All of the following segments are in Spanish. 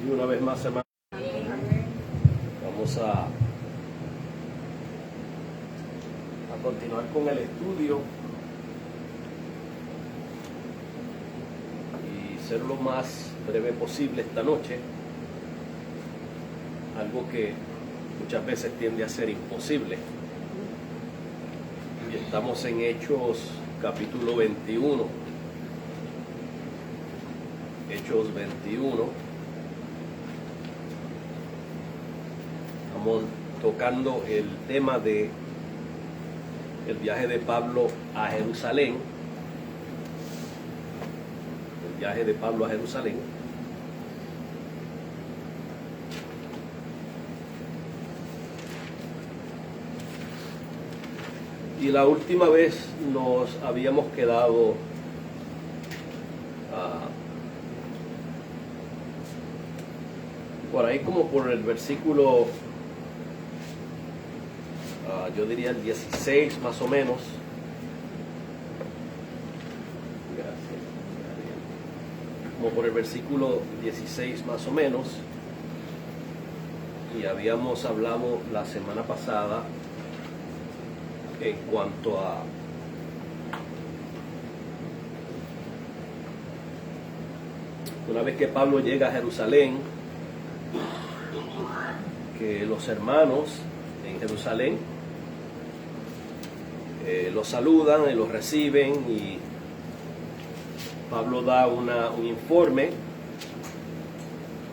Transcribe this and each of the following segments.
Y una vez más, hermano, vamos a continuar con el estudio y ser lo más breve posible esta noche, algo que muchas veces tiende a ser imposible. Y estamos en Hechos capítulo 21. Hechos 21. Estamos tocando el tema de el viaje de Pablo a Jerusalén. El viaje de Pablo a Jerusalén. Y la última vez nos habíamos quedado por ahí como por el versículo, yo diría el 16 más o menos. Gracias. Como por el versículo 16 más o menos. Y habíamos hablado la semana pasada en cuanto a una vez que Pablo llega a Jerusalén, que los hermanos en Jerusalén los saludan y los reciben, y Pablo da un informe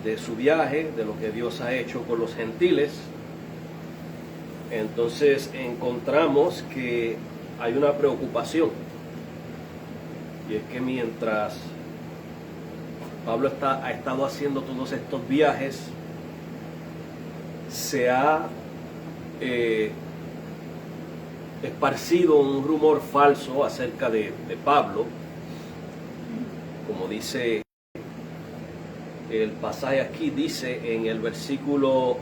de su viaje, de lo que Dios ha hecho con los gentiles. Entonces encontramos que hay una preocupación, y es que mientras Pablo ha estado haciendo todos estos viajes, se ha esparcido un rumor falso acerca de Pablo, como dice el pasaje aquí. Dice en el versículo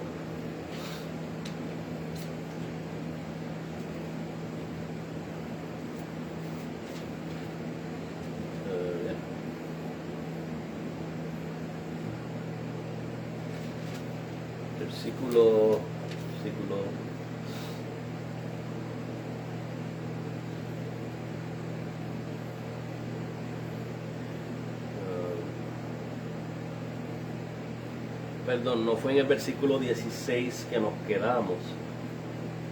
versículo perdón, no fue en el versículo 16 que nos quedamos.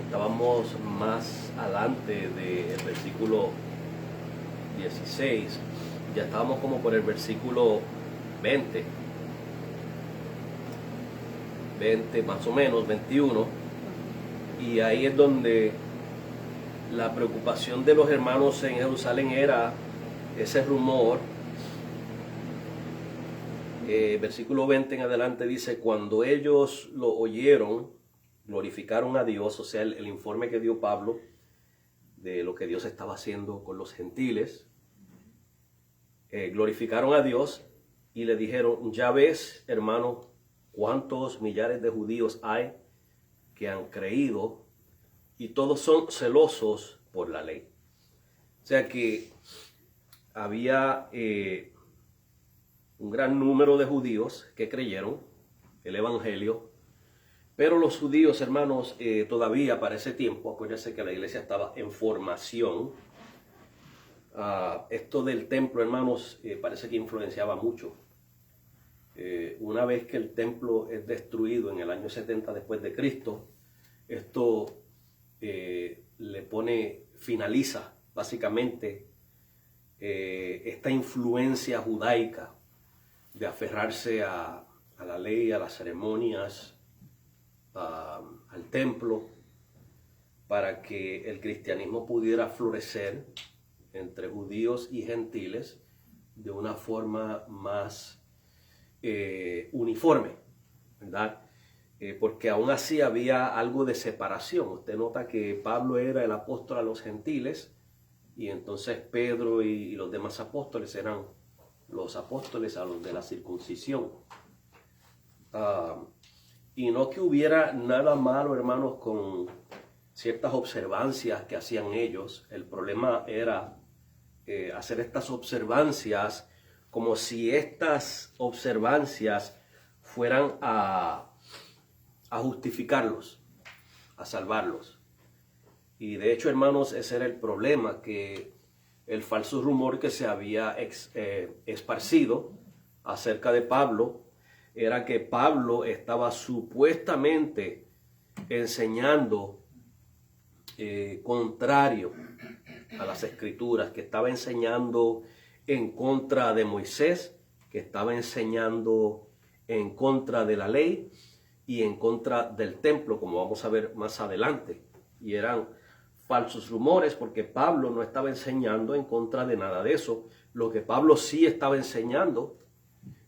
Estábamos más adelante del versículo 16. Ya estábamos como por el versículo 20 más o menos, 21. Y ahí es donde la preocupación de los hermanos en Jerusalén era ese rumor. Versículo 20 en adelante dice: cuando ellos lo oyeron, glorificaron a Dios. O sea, el informe que dio Pablo de lo que Dios estaba haciendo con los gentiles, glorificaron a Dios y le dijeron: ya ves, hermano, cuántos millares de judíos hay que han creído, y todos son celosos por la ley. O sea que había un gran número de judíos que creyeron el evangelio, pero los judíos, hermanos, todavía para ese tiempo, acuérdense que la iglesia estaba en formación. Esto del templo, hermanos, parece que influenciaba mucho. Una vez que el templo es destruido en el año 70 después de Cristo, esto finaliza básicamente esta influencia judaica de aferrarse a la ley, a las ceremonias, al templo, para que el cristianismo pudiera florecer entre judíos y gentiles de una forma más uniforme, ¿verdad? Porque aún así había algo de separación. Usted nota que Pablo era el apóstol a los gentiles, y entonces Pedro y los demás apóstoles eran los apóstoles a los de la circuncisión. Y no que hubiera nada malo, hermanos, con ciertas observancias que hacían ellos. El problema era hacer estas observancias como si estas observancias fueran a justificarlos, a salvarlos. Y de hecho, hermanos, ese era el problema, que el falso rumor que se había esparcido acerca de Pablo era que Pablo estaba supuestamente enseñando contrario a las Escrituras, que estaba enseñando en contra de Moisés, que estaba enseñando en contra de la ley y en contra del templo, como vamos a ver más adelante. Y eran falsos rumores, porque Pablo no estaba enseñando en contra de nada de eso. Lo que Pablo sí estaba enseñando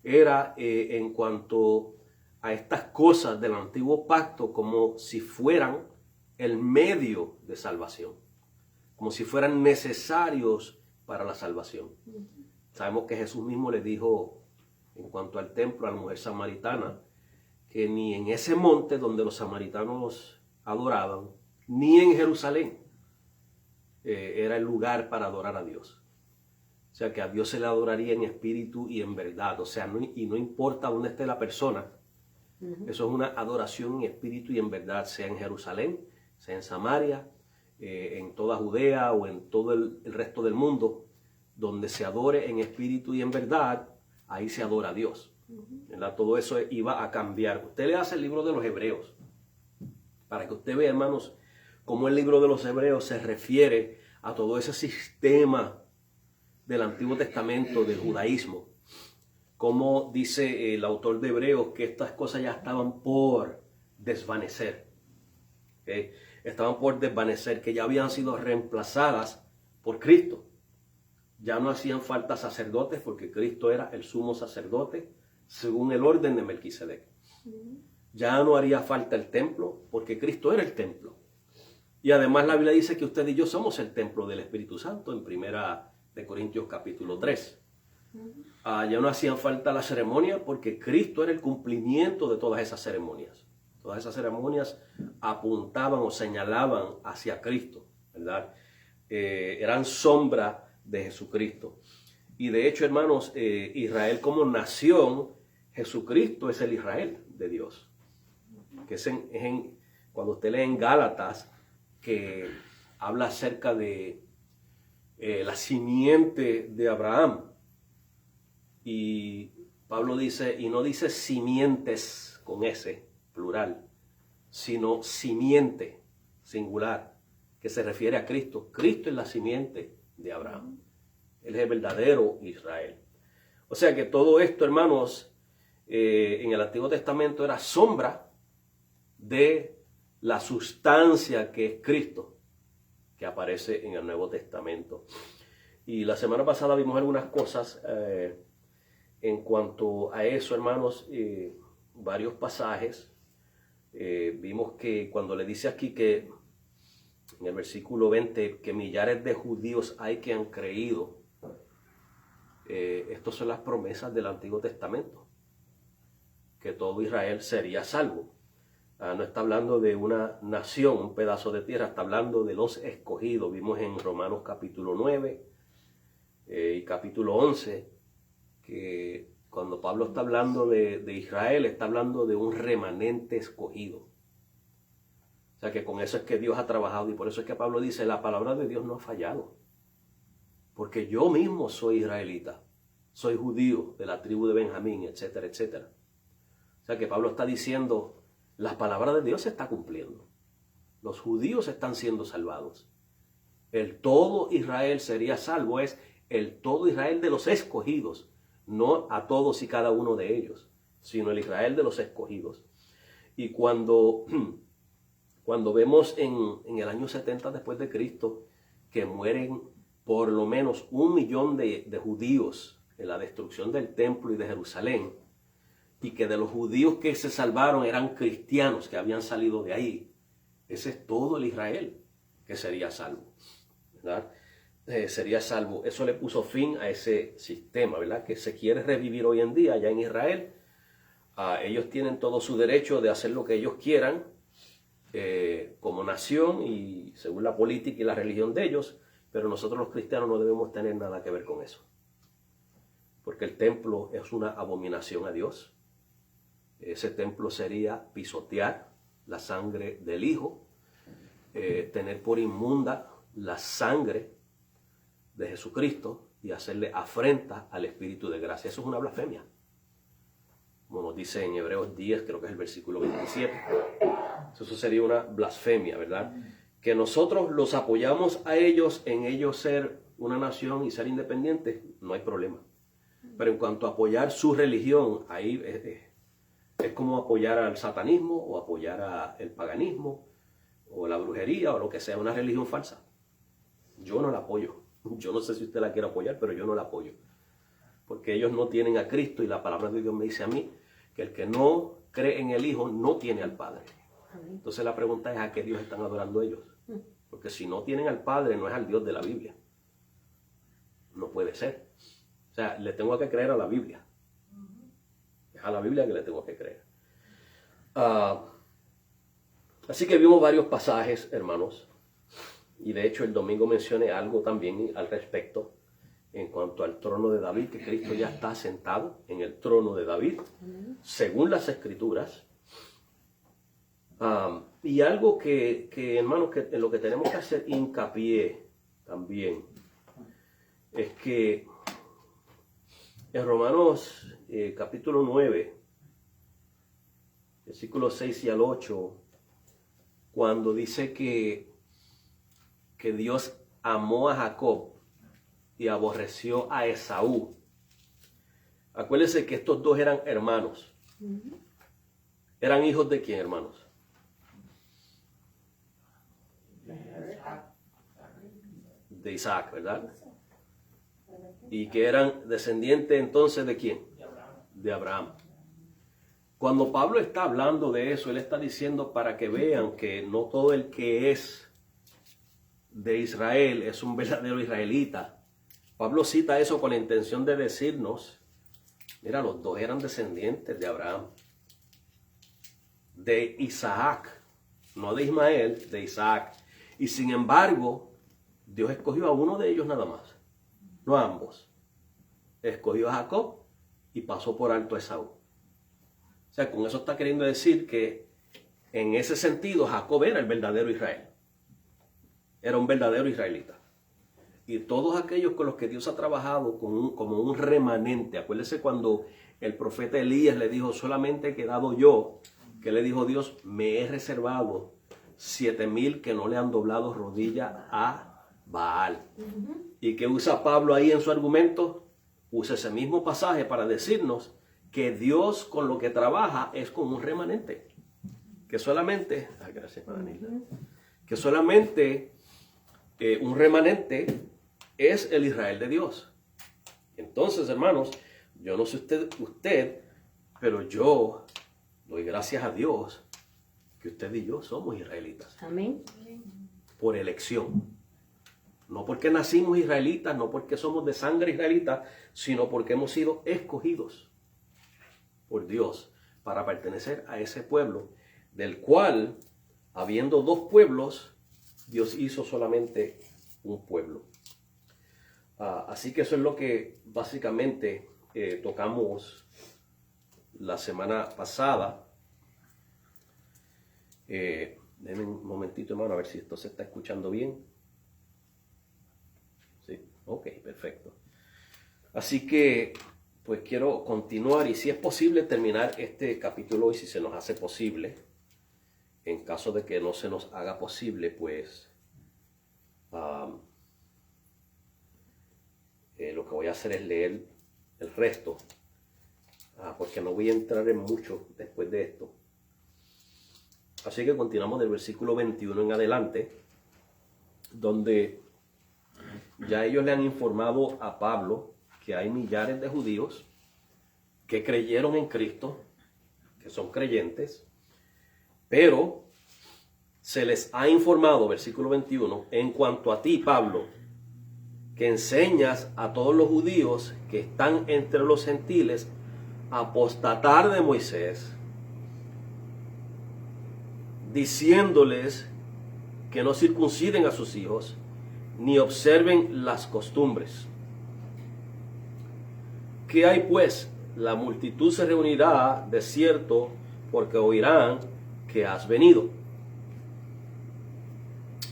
era en cuanto a estas cosas del antiguo pacto, como si fueran el medio de salvación, como si fueran necesarios para la salvación. Sabemos que Jesús mismo le dijo en cuanto al templo a la mujer samaritana, que ni en ese monte donde los samaritanos adoraban, ni en Jerusalén era el lugar para adorar a Dios. O sea, que a Dios se le adoraría en espíritu y en verdad. O sea, no importa dónde esté la persona. Eso es una adoración en espíritu y en verdad, sea en Jerusalén, sea en Samaria, en toda Judea o en todo el resto del mundo, donde se adore en espíritu y en verdad, ahí se adora a Dios. ¿Verdad? Todo eso iba a cambiar. Usted le hace el libro de los Hebreos, para que usted vea, hermanos, cómo el libro de los Hebreos se refiere a todo ese sistema del Antiguo Testamento, del judaísmo. Como dice el autor de Hebreos que estas cosas ya estaban por desvanecer. ¿Okay? Estaban por desvanecer, que ya habían sido reemplazadas por Cristo. Ya no hacían falta sacerdotes, porque Cristo era el sumo sacerdote según el orden de Melquisedec. Ya no haría falta el templo, porque Cristo era el templo. Y además la Biblia dice que usted y yo somos el templo del Espíritu Santo en 1 Corintios capítulo 3. Ya no hacían falta la ceremonia, porque Cristo era el cumplimiento de todas esas ceremonias. Todas esas ceremonias apuntaban o señalaban hacia Cristo, ¿verdad? Eran sombra de Jesucristo. Y de hecho, hermanos, Israel como nación, Jesucristo es el Israel de Dios. Que es cuando usted lee en Gálatas, que habla acerca de la simiente de Abraham. Y Pablo dice, y no dice simientes con S, plural, sino simiente, singular, que se refiere a Cristo. Cristo es la simiente de Abraham. Él es el verdadero Israel. O sea que todo esto, hermanos, en el Antiguo Testamento era sombra de la sustancia que es Cristo, que aparece en el Nuevo Testamento. Y la semana pasada vimos algunas cosas en cuanto a eso, hermanos, varios pasajes. Vimos que cuando le dice aquí que en el versículo 20 que millares de judíos hay que han creído, estas son las promesas del Antiguo Testamento, que todo Israel sería salvo. No está hablando de una nación, un pedazo de tierra, está hablando de los escogidos. Vimos en Romanos capítulo 9 y capítulo 11 que cuando Pablo está hablando de Israel, está hablando de un remanente escogido. O sea que con eso es que Dios ha trabajado, y por eso es que Pablo dice, la palabra de Dios no ha fallado. Porque yo mismo soy israelita, soy judío de la tribu de Benjamín, etcétera, etcétera. O sea que Pablo está diciendo, la palabra de Dios se está cumpliendo. Los judíos están siendo salvados. El todo Israel sería salvo, es el todo Israel de los escogidos, no a todos y cada uno de ellos, sino el Israel de los escogidos. Y cuando vemos en el año 70 después de Cristo que mueren por lo menos 1 millón de judíos en la destrucción del templo y de Jerusalén, y que de los judíos que se salvaron eran cristianos que habían salido de ahí, ese es todo el Israel que sería salvo, ¿verdad? Sería salvo. Eso le puso fin a ese sistema, ¿verdad? Que se quiere revivir hoy en día allá en Israel. Ellos tienen todo su derecho de hacer lo que ellos quieran como nación y según la política y la religión de ellos, pero nosotros los cristianos no debemos tener nada que ver con eso. Porque el templo es una abominación a Dios. Ese templo sería pisotear la sangre del Hijo, tener por inmunda la sangre de Jesucristo y hacerle afrenta al Espíritu de gracia. Eso es una blasfemia. Como nos dice en Hebreos 10, creo que es el versículo 27. Eso sería una blasfemia, ¿verdad? Que nosotros los apoyamos a ellos en ellos ser una nación y ser independientes, no hay problema. Pero en cuanto a apoyar su religión, ahí es como apoyar al satanismo o apoyar al paganismo o la brujería o lo que sea, una religión falsa. Yo no la apoyo. Yo no sé si usted la quiere apoyar, pero yo no la apoyo. Porque ellos no tienen a Cristo y la palabra de Dios me dice a mí que el que no cree en el Hijo no tiene al Padre. Entonces la pregunta es: ¿a qué Dios están adorando ellos? Porque si no tienen al Padre, no es al Dios de la Biblia. No puede ser. O sea, le tengo que creer a la Biblia. Es a la Biblia que le tengo que creer. Así que vimos varios pasajes, hermanos. Y de hecho el domingo mencioné algo también al respecto en cuanto al trono de David, que Cristo ya está sentado en el trono de David, según las Escrituras. Y algo que hermanos, que en lo que tenemos que hacer hincapié también, es que en Romanos capítulo 9, versículos 6 y al 8, cuando dice que Dios amó a Jacob y aborreció a Esaú. Acuérdense que estos dos eran hermanos. ¿Eran hijos de quién, hermanos? De Isaac, ¿verdad? Y que eran descendientes entonces ¿de quién? De Abraham. Cuando Pablo está hablando de eso, él está diciendo para que vean que no todo el que es de Israel es un verdadero israelita. Pablo cita eso con la intención de decirnos: mira, los dos eran descendientes de Abraham, de Isaac, no de Ismael, de Isaac. Y sin embargo, Dios escogió a uno de ellos nada más, no a ambos. Escogió a Jacob y pasó por alto a Esaú. O sea, con eso está queriendo decir que en ese sentido Jacob era el verdadero Israel. Era un verdadero israelita. Y todos aquellos con los que Dios ha trabajado como un remanente. Acuérdense cuando el profeta Elías le dijo: solamente he quedado yo. Que le dijo Dios: me he reservado 7,000 que no le han doblado rodilla a Baal. Y que usa Pablo ahí en su argumento, usa ese mismo pasaje para decirnos que Dios con lo que trabaja es con un remanente. Que solamente, gracias, Manila, que solamente un remanente es el Israel de Dios. Entonces, hermanos, yo no sé usted, pero yo doy gracias a Dios que usted y yo somos israelitas. Amén. Por elección. No porque nacimos israelitas, no porque somos de sangre israelita, sino porque hemos sido escogidos por Dios para pertenecer a ese pueblo, del cual, habiendo dos pueblos, Dios hizo solamente un pueblo. Así que eso es lo que básicamente tocamos la semana pasada. Denme un momentito, hermano, a ver si esto se está escuchando bien. Sí, ok, perfecto. Así que, pues quiero continuar y si es posible terminar este capítulo hoy, si se nos hace posible. En caso de que no se nos haga posible, pues lo que voy a hacer es leer el resto, porque no voy a entrar en mucho después de esto. Así que continuamos del versículo 21 en adelante, donde ya ellos le han informado a Pablo que hay millares de judíos que creyeron en Cristo, que son creyentes, pero se les ha informado, versículo 21, en cuanto a ti, Pablo, que enseñas a todos los judíos que están entre los gentiles a apostatar de Moisés, diciéndoles que no circunciden a sus hijos, ni observen las costumbres. ¿Qué hay pues la multitud se reunirá de cierto, porque oirán que has venido.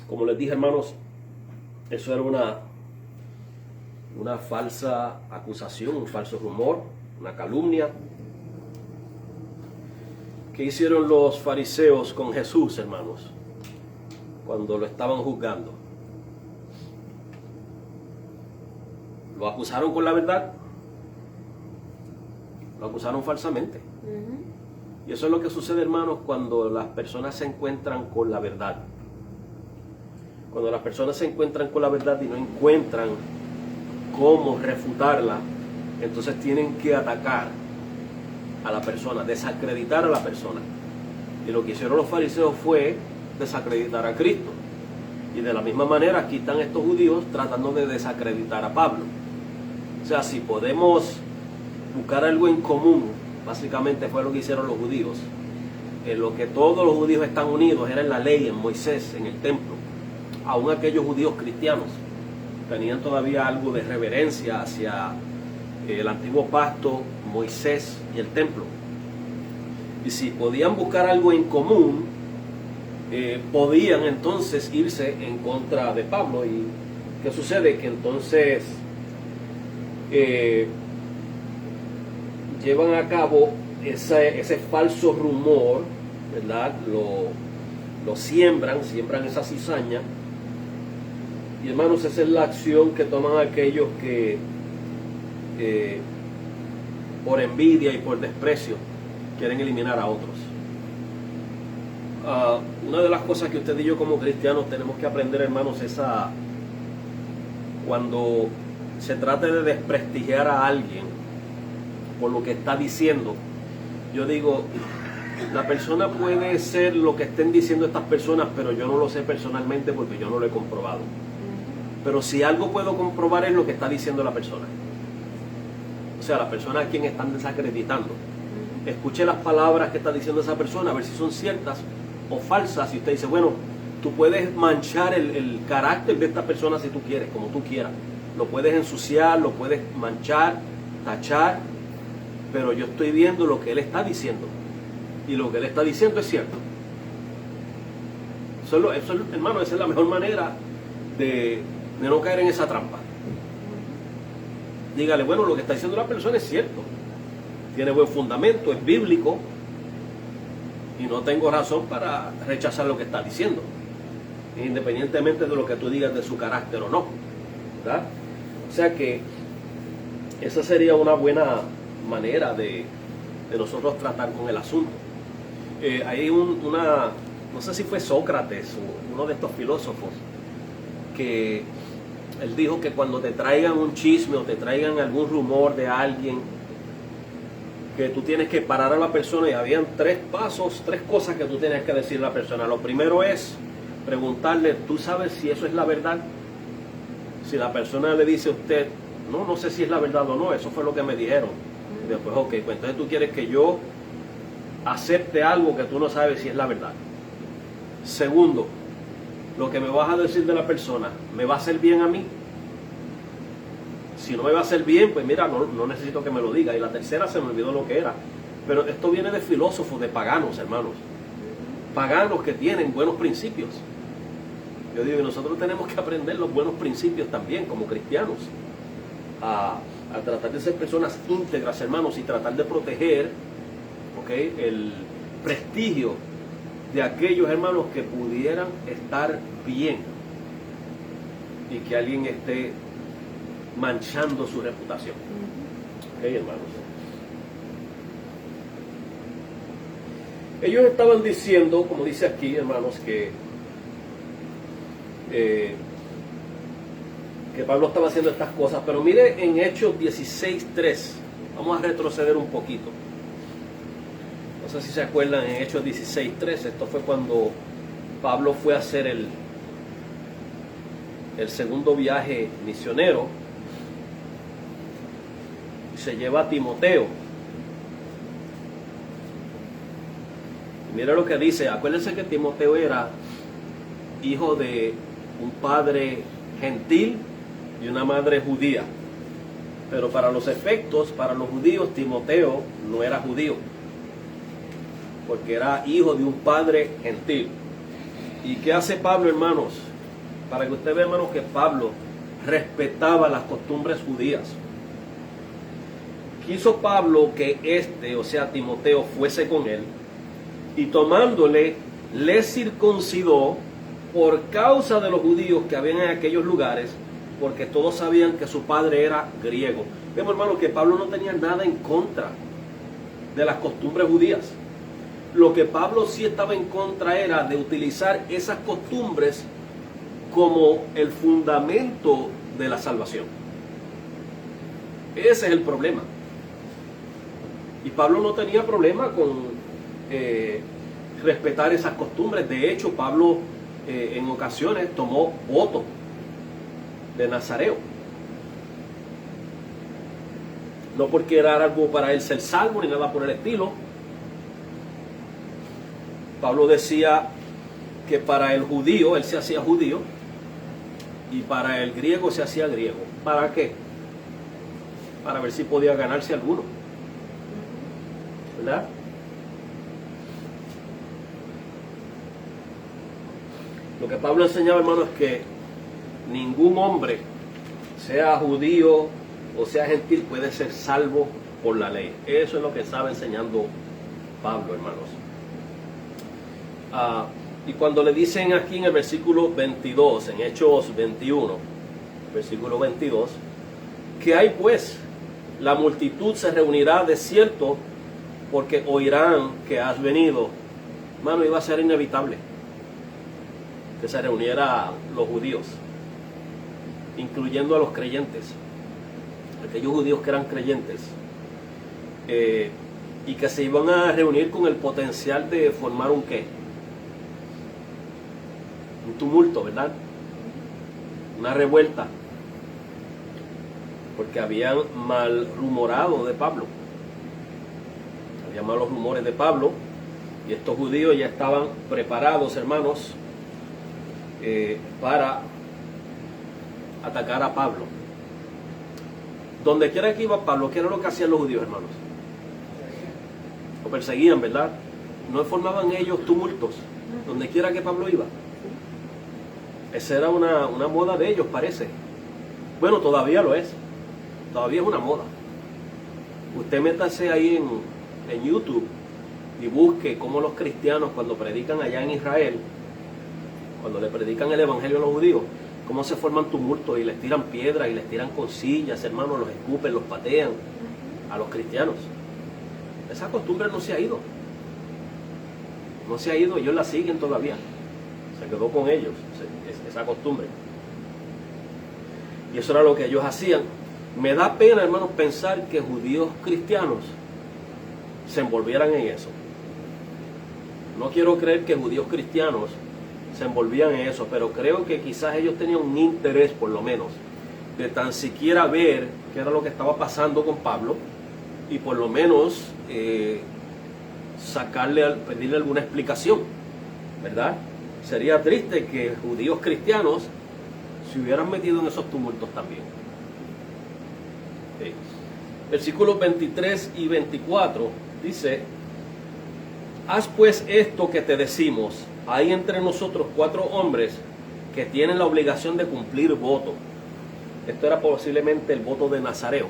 Como les dije, hermanos, eso era una falsa acusación, un falso rumor, una calumnia. ¿Qué hicieron los fariseos con Jesús, hermanos, cuando lo estaban juzgando? ¿Lo acusaron con la verdad? Lo acusaron falsamente. Y eso es lo que sucede, hermanos, cuando las personas se encuentran con la verdad. Cuando las personas se encuentran con la verdad y no encuentran cómo refutarla, entonces tienen que atacar a la persona, desacreditar a la persona. Y lo que hicieron los fariseos fue desacreditar a Cristo. Y de la misma manera aquí están estos judíos tratando de desacreditar a Pablo. O sea, si podemos buscar algo en común, básicamente fue lo que hicieron los judíos. En lo que todos los judíos están unidos era en la ley, en Moisés, en el templo. Aún aquellos judíos cristianos tenían todavía algo de reverencia hacia el antiguo pacto, Moisés y el templo. Y si podían buscar algo en común, podían entonces irse en contra de Pablo. ¿Y qué sucede? Que entonces llevan a cabo ese falso rumor, ¿verdad? Lo siembran esa cizaña. Y hermanos, esa es la acción que toman aquellos que por envidia y por desprecio quieren eliminar a otros. Una de las cosas que usted y yo como cristianos tenemos que aprender, hermanos, es cuando se trata de desprestigiar a alguien por lo que está diciendo. Yo digo, la persona puede ser lo que estén diciendo estas personas, pero yo no lo sé personalmente porque yo no lo he comprobado. Pero si algo puedo comprobar es lo que está diciendo la persona. O sea, la persona a quien están desacreditando. Escuche las palabras que está diciendo esa persona, a ver si son ciertas o falsas. Y usted dice, bueno, tú puedes manchar el carácter de esta persona si tú quieres, como tú quieras. Lo puedes ensuciar, lo puedes manchar, tachar, pero yo estoy viendo lo que él está diciendo. Y lo que él está diciendo es cierto. Hermano, esa es la mejor manera de no caer en esa trampa. Dígale, bueno, lo que está diciendo la persona es cierto, tiene buen fundamento, es bíblico, y no tengo razón para rechazar lo que está diciendo, independientemente de lo que tú digas de su carácter o no, ¿verdad? O sea que esa sería una buena manera de nosotros tratar con el asunto. Hay no sé si fue Sócrates o uno de estos filósofos, que él dijo que cuando te traigan un chisme o te traigan algún rumor de alguien, que tú tienes que parar a la persona, y habían 3 pasos, 3 cosas que tú tienes que decirle a la persona. Lo primero es preguntarle, ¿tú sabes si eso es la verdad? Si la persona le dice a usted, no sé si es la verdad o no, eso fue lo que me dijeron. Y después, ok, pues entonces tú quieres que yo acepte algo que tú no sabes si es la verdad. Segundo, lo que me vas a decir de la persona, ¿me va a hacer bien a mí? Si no me va a hacer bien, pues mira, no necesito que me lo diga. Y la tercera, se me olvidó lo que era. Pero esto viene de filósofos, de paganos, hermanos. Paganos que tienen buenos principios. Yo digo, y nosotros tenemos que aprender los buenos principios también, como cristianos. A tratar de ser personas íntegras, hermanos, y tratar de proteger, ¿okay?, el prestigio de aquellos hermanos que pudieran estar bien y que alguien esté manchando su reputación. Ok, hermanos. Ellos estaban diciendo, como dice aquí, hermanos, que Pablo estaba haciendo estas cosas, pero mire en Hechos 16:3, vamos a retroceder un poquito. No sé si se acuerdan, en Hechos 16:3, esto fue cuando Pablo fue a hacer el segundo viaje misionero, y se lleva a Timoteo. Y mira lo que dice, acuérdense que Timoteo era hijo de un padre gentil y una madre judía. ¿Ok? Pero para los efectos, para los judíos, Timoteo no era judío, porque era hijo de un padre gentil. ¿Y qué hace Pablo, hermanos? Para que usted vea, hermanos, que Pablo respetaba las costumbres judías. Quiso Pablo que o sea, Timoteo, fuese con él, y tomándole, le circuncidó por causa de los judíos que habían en aquellos lugares, porque todos sabían que su padre era griego. Vemos, hermano, que Pablo no tenía nada en contra de las costumbres judías. Lo que Pablo sí estaba en contra era de utilizar esas costumbres como el fundamento de la salvación. Ese es el problema. Y Pablo no tenía problema con respetar esas costumbres. De hecho, Pablo en ocasiones tomó voto de nazareo. No porque era algo para él ser salvo ni nada por el estilo. Pablo decía que para el judío, él se hacía judío, y para el griego se hacía griego. ¿Para qué? Para ver si podía ganarse alguno. ¿Verdad? Lo que Pablo enseñaba, hermano, es que ningún hombre, sea judío o sea gentil, puede ser salvo por la ley. Eso es lo que estaba enseñando Pablo, hermanos. Y cuando le dicen aquí en el versículo 22, en Hechos 21, versículo 22, que hay pues, la multitud se reunirá de cierto, porque oirán que has venido. Hermano, iba a ser inevitable que se reuniera los judíos, incluyendo a los creyentes, aquellos judíos que eran creyentes, y que se iban a reunir con el potencial de formar un ¿qué? Un tumulto, ¿verdad? Una revuelta, porque habían mal rumorado de Pablo. Había malos rumores de Pablo, y estos judíos ya estaban preparados, hermanos, para atacar a Pablo. Donde quiera que iba Pablo, ¿qué era lo que hacían los judíos, hermanos? Lo perseguían, ¿verdad? No formaban ellos tumultos donde quiera que Pablo iba. Esa era una moda de ellos, parece. Bueno, todavía lo es. Todavía es una moda. Usted métase ahí en YouTube y busque cómo los cristianos, cuando predican allá en Israel, cuando le predican el evangelio a los judíos, cómo se forman tumultos y les tiran piedras y les tiran con sillas, hermanos, los escupen, los patean a los cristianos. Esa costumbre no se ha ido. No se ha ido, ellos la siguen todavía. Se quedó con ellos esa costumbre. Y eso era lo que ellos hacían. Me da pena, hermanos, pensar que judíos cristianos se envolvieran en eso. No quiero creer que judíos cristianos se envolvían en eso, pero creo que quizás ellos tenían un interés, por lo menos, de tan siquiera ver qué era lo que estaba pasando con Pablo, y por lo menos pedirle alguna explicación, ¿verdad? Sería triste que judíos cristianos se hubieran metido en esos tumultos también. Okay. Versículos 23 y 24 dice: haz pues esto que te decimos. Hay entre nosotros 4 hombres que tienen la obligación de cumplir voto. Esto era posiblemente el voto de Nazareo.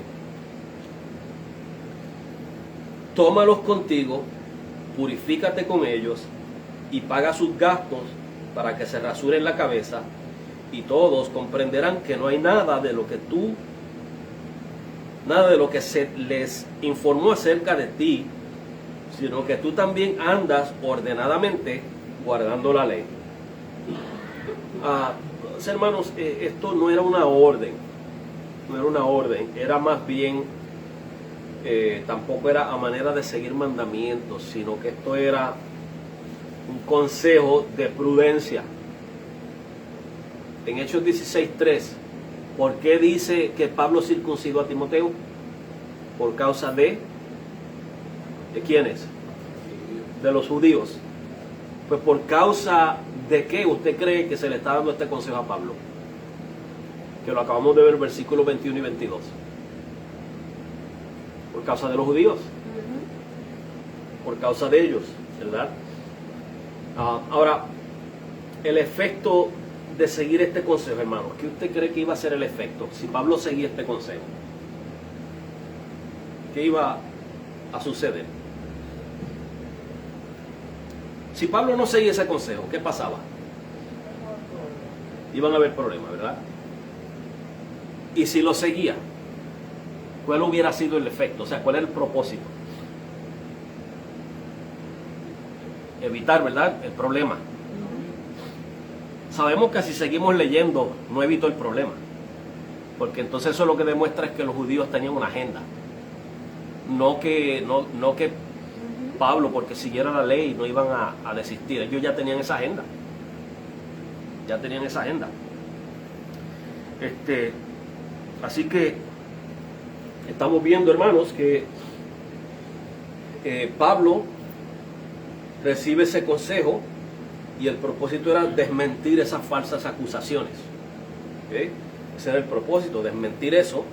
Tómalos contigo, purifícate con ellos y paga sus gastos para que se rasuren la cabeza, y todos comprenderán que no hay nada de lo que se les informó acerca de ti, sino que tú también andas ordenadamente guardando la ley. Hermanos, esto no era una orden, era más bien, tampoco era a manera de seguir mandamientos, sino que esto era un consejo de prudencia. En Hechos 16:3, ¿por qué dice que Pablo circuncidó a Timoteo? Por causa ¿de quiénes? De los judíos. Pues por causa de qué usted cree que se le está dando este consejo a Pablo, que lo acabamos de ver en versículos 21 y 22. por causa de los judíos, por causa de ellos, ¿verdad? Ahora, el efecto de seguir este consejo, hermanos, ¿qué usted cree que iba a ser el efecto si Pablo seguía este consejo? ¿Qué iba a suceder? Si Pablo no seguía ese consejo, ¿qué pasaba? Iban a haber problemas, ¿verdad? Y si lo seguía, ¿cuál hubiera sido el efecto? O sea, ¿cuál era el propósito? Evitar, ¿verdad?, el problema. Sabemos que si seguimos leyendo, no evitó el problema. Porque entonces eso lo que demuestra es que los judíos tenían una agenda. No que Pablo, porque siguiera la ley, no iban a desistir. Ellos ya tenían esa agenda. Ya tenían esa agenda. Así que estamos viendo, hermanos, que Pablo recibe ese consejo y el propósito era desmentir esas falsas acusaciones. ¿Okay? Ese era el propósito, desmentir eso,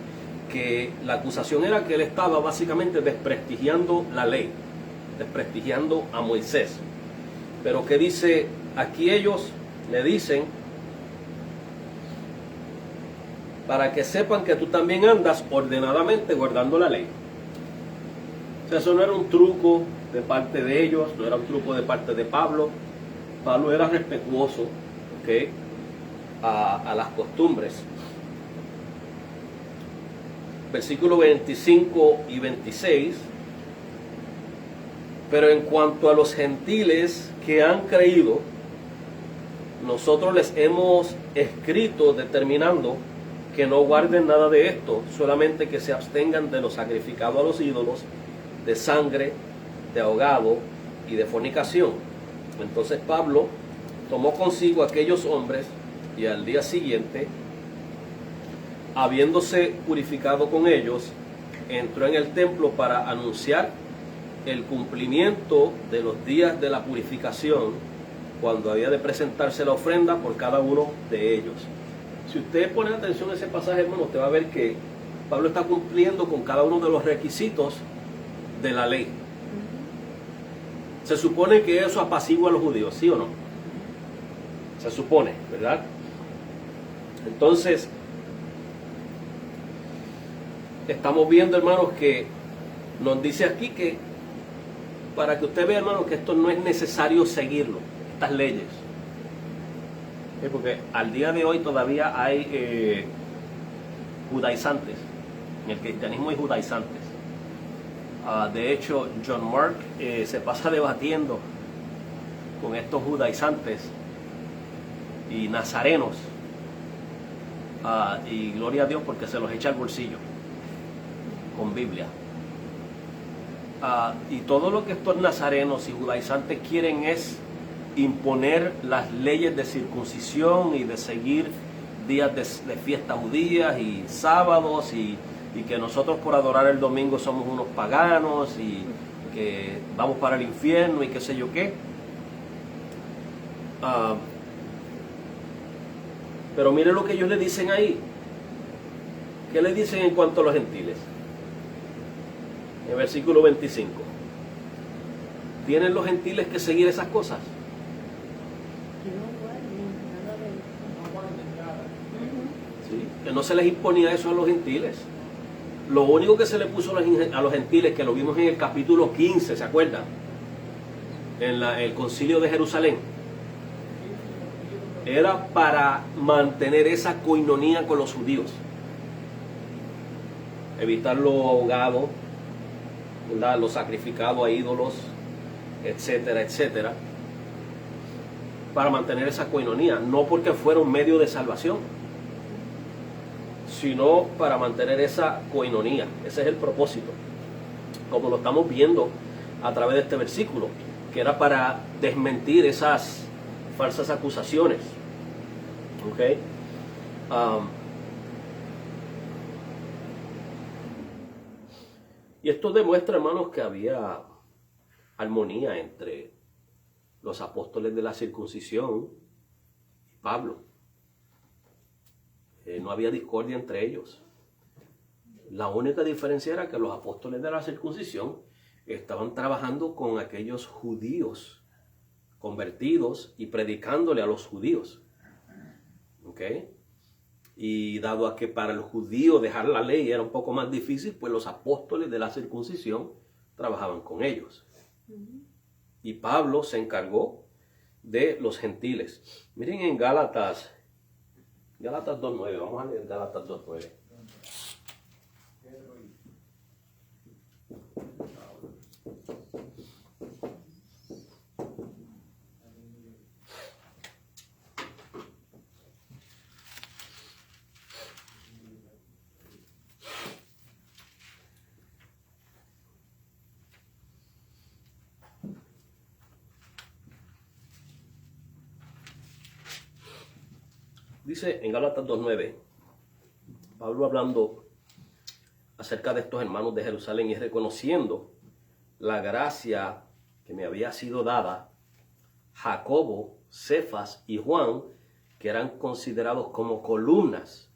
que la acusación era que él estaba básicamente desprestigiando la ley, desprestigiando a Moisés. Pero ¿qué dice? Aquí ellos le dicen, para que sepan que tú también andas ordenadamente guardando la ley. O sea, eso no era un truco de parte de ellos, no era un truco de parte de Pablo. Pablo era respetuoso, ¿okay?, a las costumbres. Versículos 25 y 26. Pero en cuanto a los gentiles que han creído, nosotros les hemos escrito determinando que no guarden nada de esto, solamente que se abstengan de lo sacrificado a los ídolos, de sangre, de ahogado y de fornicación. Entonces Pablo tomó consigo a aquellos hombres y al día siguiente, habiéndose purificado con ellos, entró en el templo para anunciar el cumplimiento de los días de la purificación, cuando había de presentarse la ofrenda por cada uno de ellos. Si usted pone atención a ese pasaje, hermano, usted va a ver que Pablo está cumpliendo con cada uno de los requisitos de la ley. Se supone que eso apacigua a los judíos, ¿sí o no? Se supone, ¿verdad? Entonces, estamos viendo, hermanos, que nos dice aquí que, para que usted vea, hermanos, que esto no es necesario seguirlo, estas leyes. Porque al día de hoy todavía hay judaizantes. En el cristianismo hay judaizantes. De hecho, John Mark se pasa debatiendo con estos judaizantes y nazarenos. Y gloria a Dios porque se los echa al bolsillo con Biblia. Y todo lo que estos nazarenos y judaizantes quieren es imponer las leyes de circuncisión y de seguir días de fiestas judías y sábados, y que nosotros por adorar el domingo somos unos paganos y que vamos para el infierno y qué sé yo qué. Pero mire lo que ellos le dicen ahí. ¿Qué le dicen en cuanto a los gentiles? En el versículo 25. ¿Tienen los gentiles que seguir esas cosas? ¿Sí? Que no se les imponía eso a los gentiles. Lo único que se le puso a los gentiles, que lo vimos en el capítulo 15, ¿se acuerdan? En el concilio de Jerusalén, era para mantener esa coinonía con los judíos, evitar lo ahogado, ¿verdad?, lo sacrificado a ídolos, etcétera, etcétera, para mantener esa coinonía, no porque fuera un medio de salvación, sino para mantener esa coinonía. Ese es el propósito, como lo estamos viendo a través de este versículo, que era para desmentir esas falsas acusaciones. ¿Ok? Y esto demuestra, hermanos, que había armonía entre los apóstoles de la circuncisión y Pablo. No había discordia entre ellos. La única diferencia era que los apóstoles de la circuncisión estaban trabajando con aquellos judíos convertidos y predicándole a los judíos. ¿Ok? Y dado a que para el judío dejar la ley era un poco más difícil, pues los apóstoles de la circuncisión trabajaban con ellos. Y Pablo se encargó de los gentiles. Miren en Gálatas 2.9, vamos a leer Gálatas 2.9. Dice en Gálatas 2.9, Pablo hablando acerca de estos hermanos de Jerusalén y reconociendo la gracia que me había sido dada, Jacobo, Cefas y Juan, que eran considerados como columnas.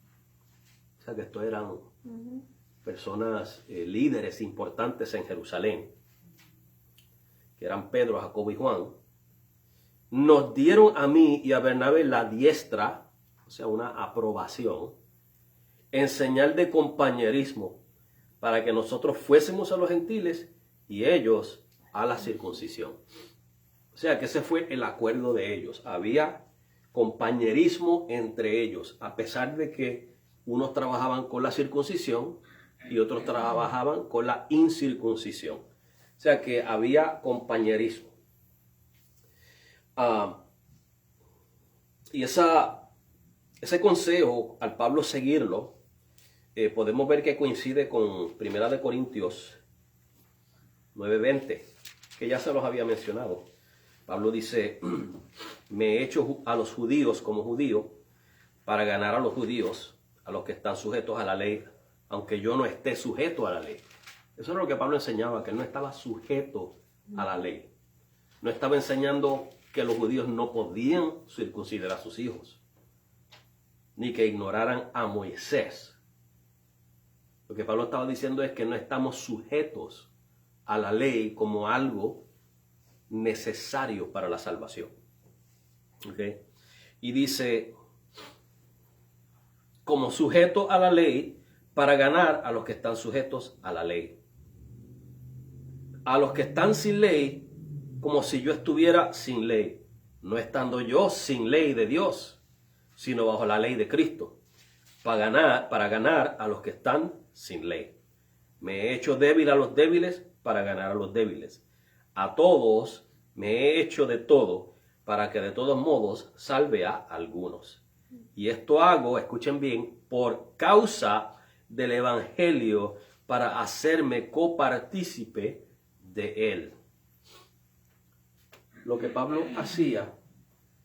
O sea que estos eran personas, líderes importantes en Jerusalén, que eran Pedro, Jacobo y Juan, nos dieron a mí y a Bernabé la diestra, o sea, una aprobación, en señal de compañerismo, para que nosotros fuésemos a los gentiles y ellos a la circuncisión. O sea, que ese fue el acuerdo de ellos. Había compañerismo entre ellos, a pesar de que unos trabajaban con la circuncisión y otros trabajaban con la incircuncisión. O sea, que había compañerismo. Y ese consejo, al Pablo seguirlo, podemos ver que coincide con 1 Corintios 9:20, que ya se los había mencionado. Pablo dice, me he hecho a los judíos como judío para ganar a los judíos, a los que están sujetos a la ley, aunque yo no esté sujeto a la ley. Eso es lo que Pablo enseñaba, que él no estaba sujeto a la ley. No estaba enseñando que los judíos no podían circuncidar a sus hijos, ni que ignoraran a Moisés. Lo que Pablo estaba diciendo es que no estamos sujetos a la ley como algo necesario para la salvación. ¿Okay? Y dice, como sujeto a la ley para ganar a los que están sujetos a la ley. A los que están sin ley, como si yo estuviera sin ley, no estando yo sin ley de Dios, sino bajo la ley de Cristo, para ganar a los que están sin ley. Me he hecho débil a los débiles para ganar a los débiles. A todos me he hecho de todo para que de todos modos salve a algunos. Y esto hago, escuchen bien, por causa del evangelio, para hacerme copartícipe de él. Lo que Pablo hacía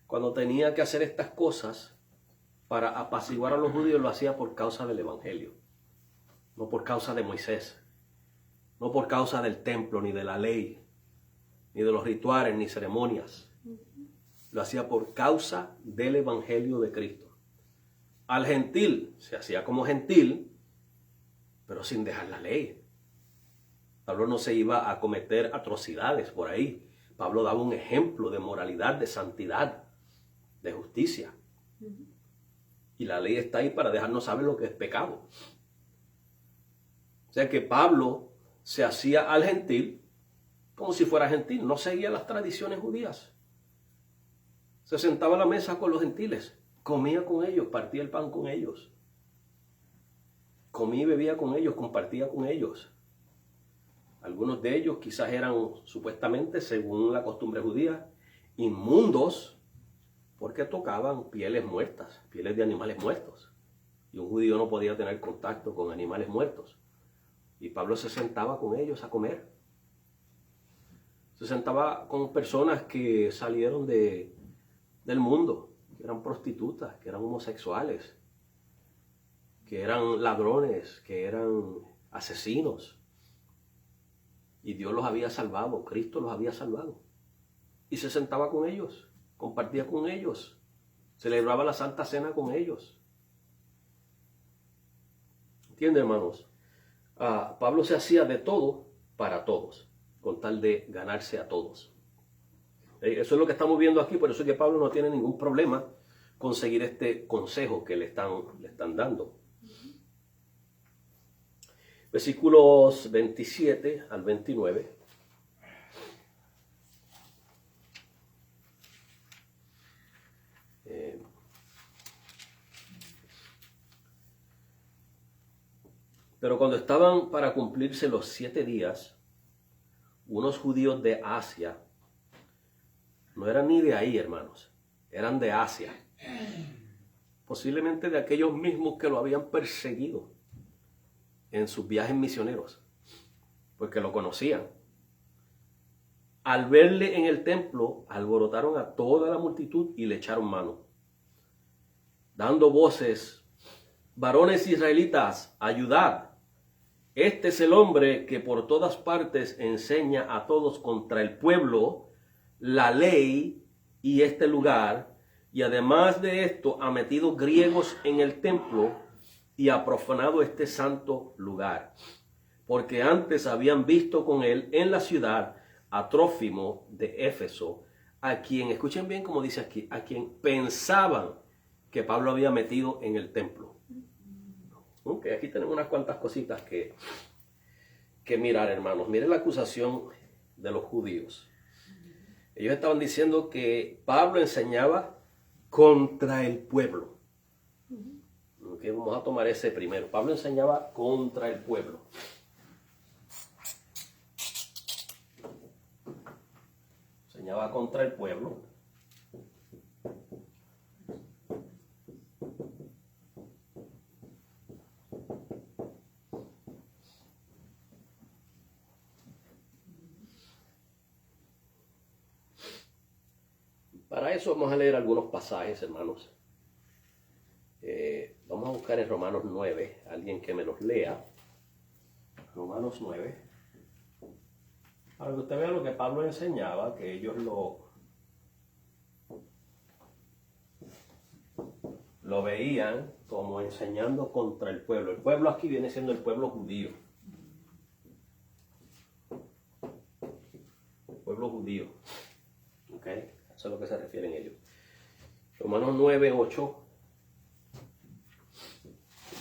cuando tenía que hacer estas cosas para apaciguar a los judíos, lo hacía por causa del evangelio, no por causa de Moisés, no por causa del templo, ni de la ley, ni de los rituales, ni ceremonias. Lo hacía por causa del evangelio de Cristo. Al gentil se hacía como gentil, pero sin dejar la ley. Pablo no se iba a cometer atrocidades por ahí. Pablo daba un ejemplo de moralidad, de santidad, de justicia. Y la ley está ahí para dejarnos saber lo que es pecado. O sea que Pablo se hacía al gentil como si fuera gentil. No seguía las tradiciones judías. Se sentaba a la mesa con los gentiles. Comía con ellos, partía el pan con ellos. Comía y bebía con ellos, compartía con ellos. Algunos de ellos quizás eran supuestamente, según la costumbre judía, inmundos, porque tocaban pieles muertas, pieles de animales muertos. Y un judío no podía tener contacto con animales muertos. Y Pablo se sentaba con ellos a comer. Se sentaba con personas que salieron del mundo, que eran prostitutas, que eran homosexuales, que eran ladrones, que eran asesinos. Y Dios los había salvado, Cristo los había salvado. Y se sentaba con ellos, compartía con ellos, celebraba la Santa Cena con ellos. ¿Entienden, hermanos? Pablo se hacía de todo para todos, con tal de ganarse a todos. Eso es lo que estamos viendo aquí, por eso es que Pablo no tiene ningún problema con seguir este consejo que le están dando. Versículos 27 al 29. Pero cuando estaban para cumplirse los 7 días, unos judíos de Asia, no eran ni de ahí, hermanos, eran de Asia, posiblemente de aquellos mismos que lo habían perseguido en sus viajes misioneros, porque lo conocían. Al verle en el templo, alborotaron a toda la multitud y le echaron mano, dando voces: varones israelitas, ayudad. Este es el hombre que por todas partes enseña a todos contra el pueblo, la ley y este lugar, y además de esto ha metido griegos en el templo y ha profanado este santo lugar. Porque antes habían visto con él en la ciudad a Trófimo de Éfeso, a quien, escuchen bien como dice aquí, a quien pensaban que Pablo había metido en el templo. Ok, aquí tenemos unas cuantas cositas que mirar, hermanos. Miren la acusación de los judíos. Ellos estaban diciendo que Pablo enseñaba contra el pueblo. Ok, vamos a tomar ese primero. Pablo enseñaba contra el pueblo. Enseñaba contra el pueblo. Para eso vamos a leer algunos pasajes, hermanos. Vamos a buscar en Romanos 9, alguien que me los lea. Romanos 9. Para que usted vea lo que Pablo enseñaba, que ellos lo veían como enseñando contra el pueblo. El pueblo aquí viene siendo el pueblo judío. El pueblo judío. ¿Ok? Eso es a lo que se refieren ellos. Romanos 9, 8.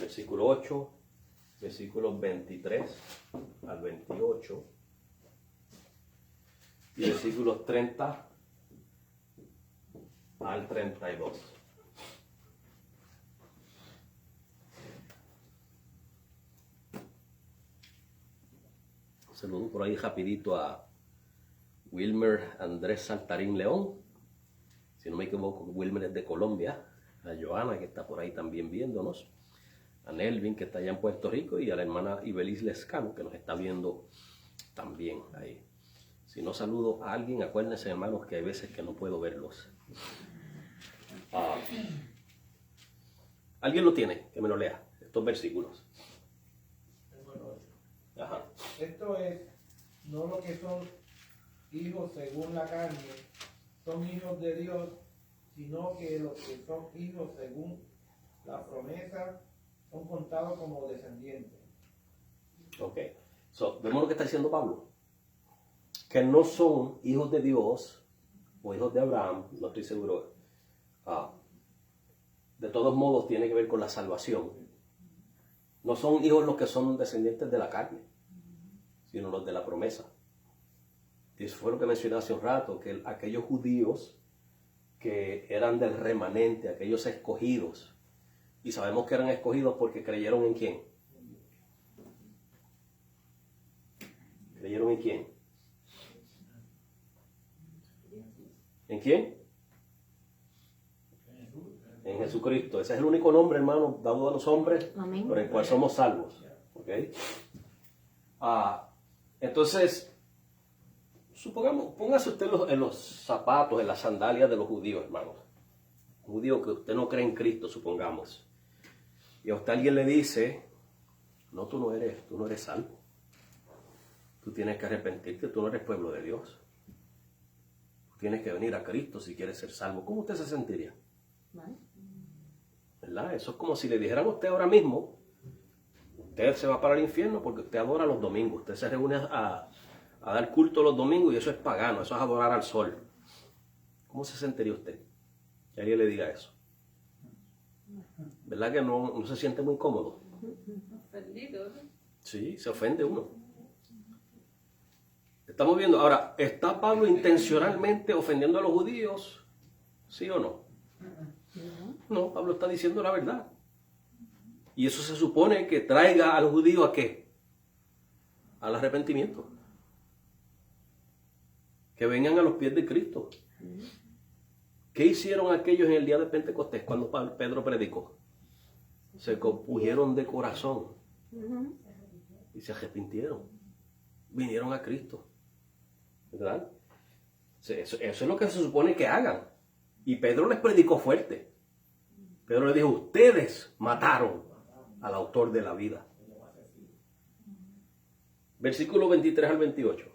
Versículo 8. Versículos 23 al 28. Y versículos 30 al 32. Saludo por ahí rapidito a Wilmer Andrés Saltarín León. Si no me equivoco, Wilmer es de Colombia. A Joana, que está por ahí también viéndonos. A Nelvin, que está allá en Puerto Rico. Y a la hermana Ibelis Lescano, que nos está viendo también ahí. Si no saludo a alguien, acuérdense, hermanos, que hay veces que no puedo verlos. ¿Alguien lo tiene? Que me lo lea, estos versículos. Ajá. Esto es, no lo que son hijos según la carne, son hijos de Dios, sino que los que son hijos según la promesa son contados como descendientes. Ok. Vemos lo que está diciendo Pablo. Que no son hijos de Dios o hijos de Abraham, no estoy seguro. De todos modos tiene que ver con la salvación. No son hijos los que son descendientes de la carne, sino los de la promesa. Y eso fue lo que mencioné hace un rato, que aquellos judíos que eran del remanente, aquellos escogidos, y sabemos que eran escogidos porque creyeron en quién. ¿Creyeron en quién? ¿En quién? En Jesucristo. Ese es el único nombre, hermano, dado a los hombres. Amén. Por el cual somos salvos. ¿Ok? Entonces, supongamos, póngase usted en los zapatos, en las sandalias de los judíos, hermanos. Un judío que usted no cree en Cristo, supongamos. Y a usted alguien le dice: no, tú no eres salvo. Tú tienes que arrepentirte, tú no eres pueblo de Dios. Tú tienes que venir a Cristo si quieres ser salvo. ¿Cómo usted se sentiría? ¿Verdad? Eso es como si le dijeran a usted ahora mismo usted se va para el infierno porque usted adora los domingos. Usted se reúne a dar culto los domingos y eso es pagano, eso es adorar al sol. ¿Cómo se sentiría usted? Que alguien le diga eso. ¿Verdad que no se siente muy cómodo? Ofendido, ¿no? Sí, se ofende uno. Estamos viendo, ahora, ¿está Pablo intencionalmente ofendiendo a los judíos? ¿Sí o no? No, Pablo está diciendo la verdad. Y eso se supone que traiga a los judíos ¿a qué? Al arrepentimiento. Que vengan a los pies de Cristo. ¿Qué hicieron aquellos en el día de Pentecostés cuando Pedro predicó? Se compusieron de corazón y se arrepintieron. Vinieron a Cristo. ¿Verdad? Eso es lo que se supone que hagan. Y Pedro les predicó fuerte. Pedro les dijo, ustedes mataron al autor de la vida. Versículo 23 al 28.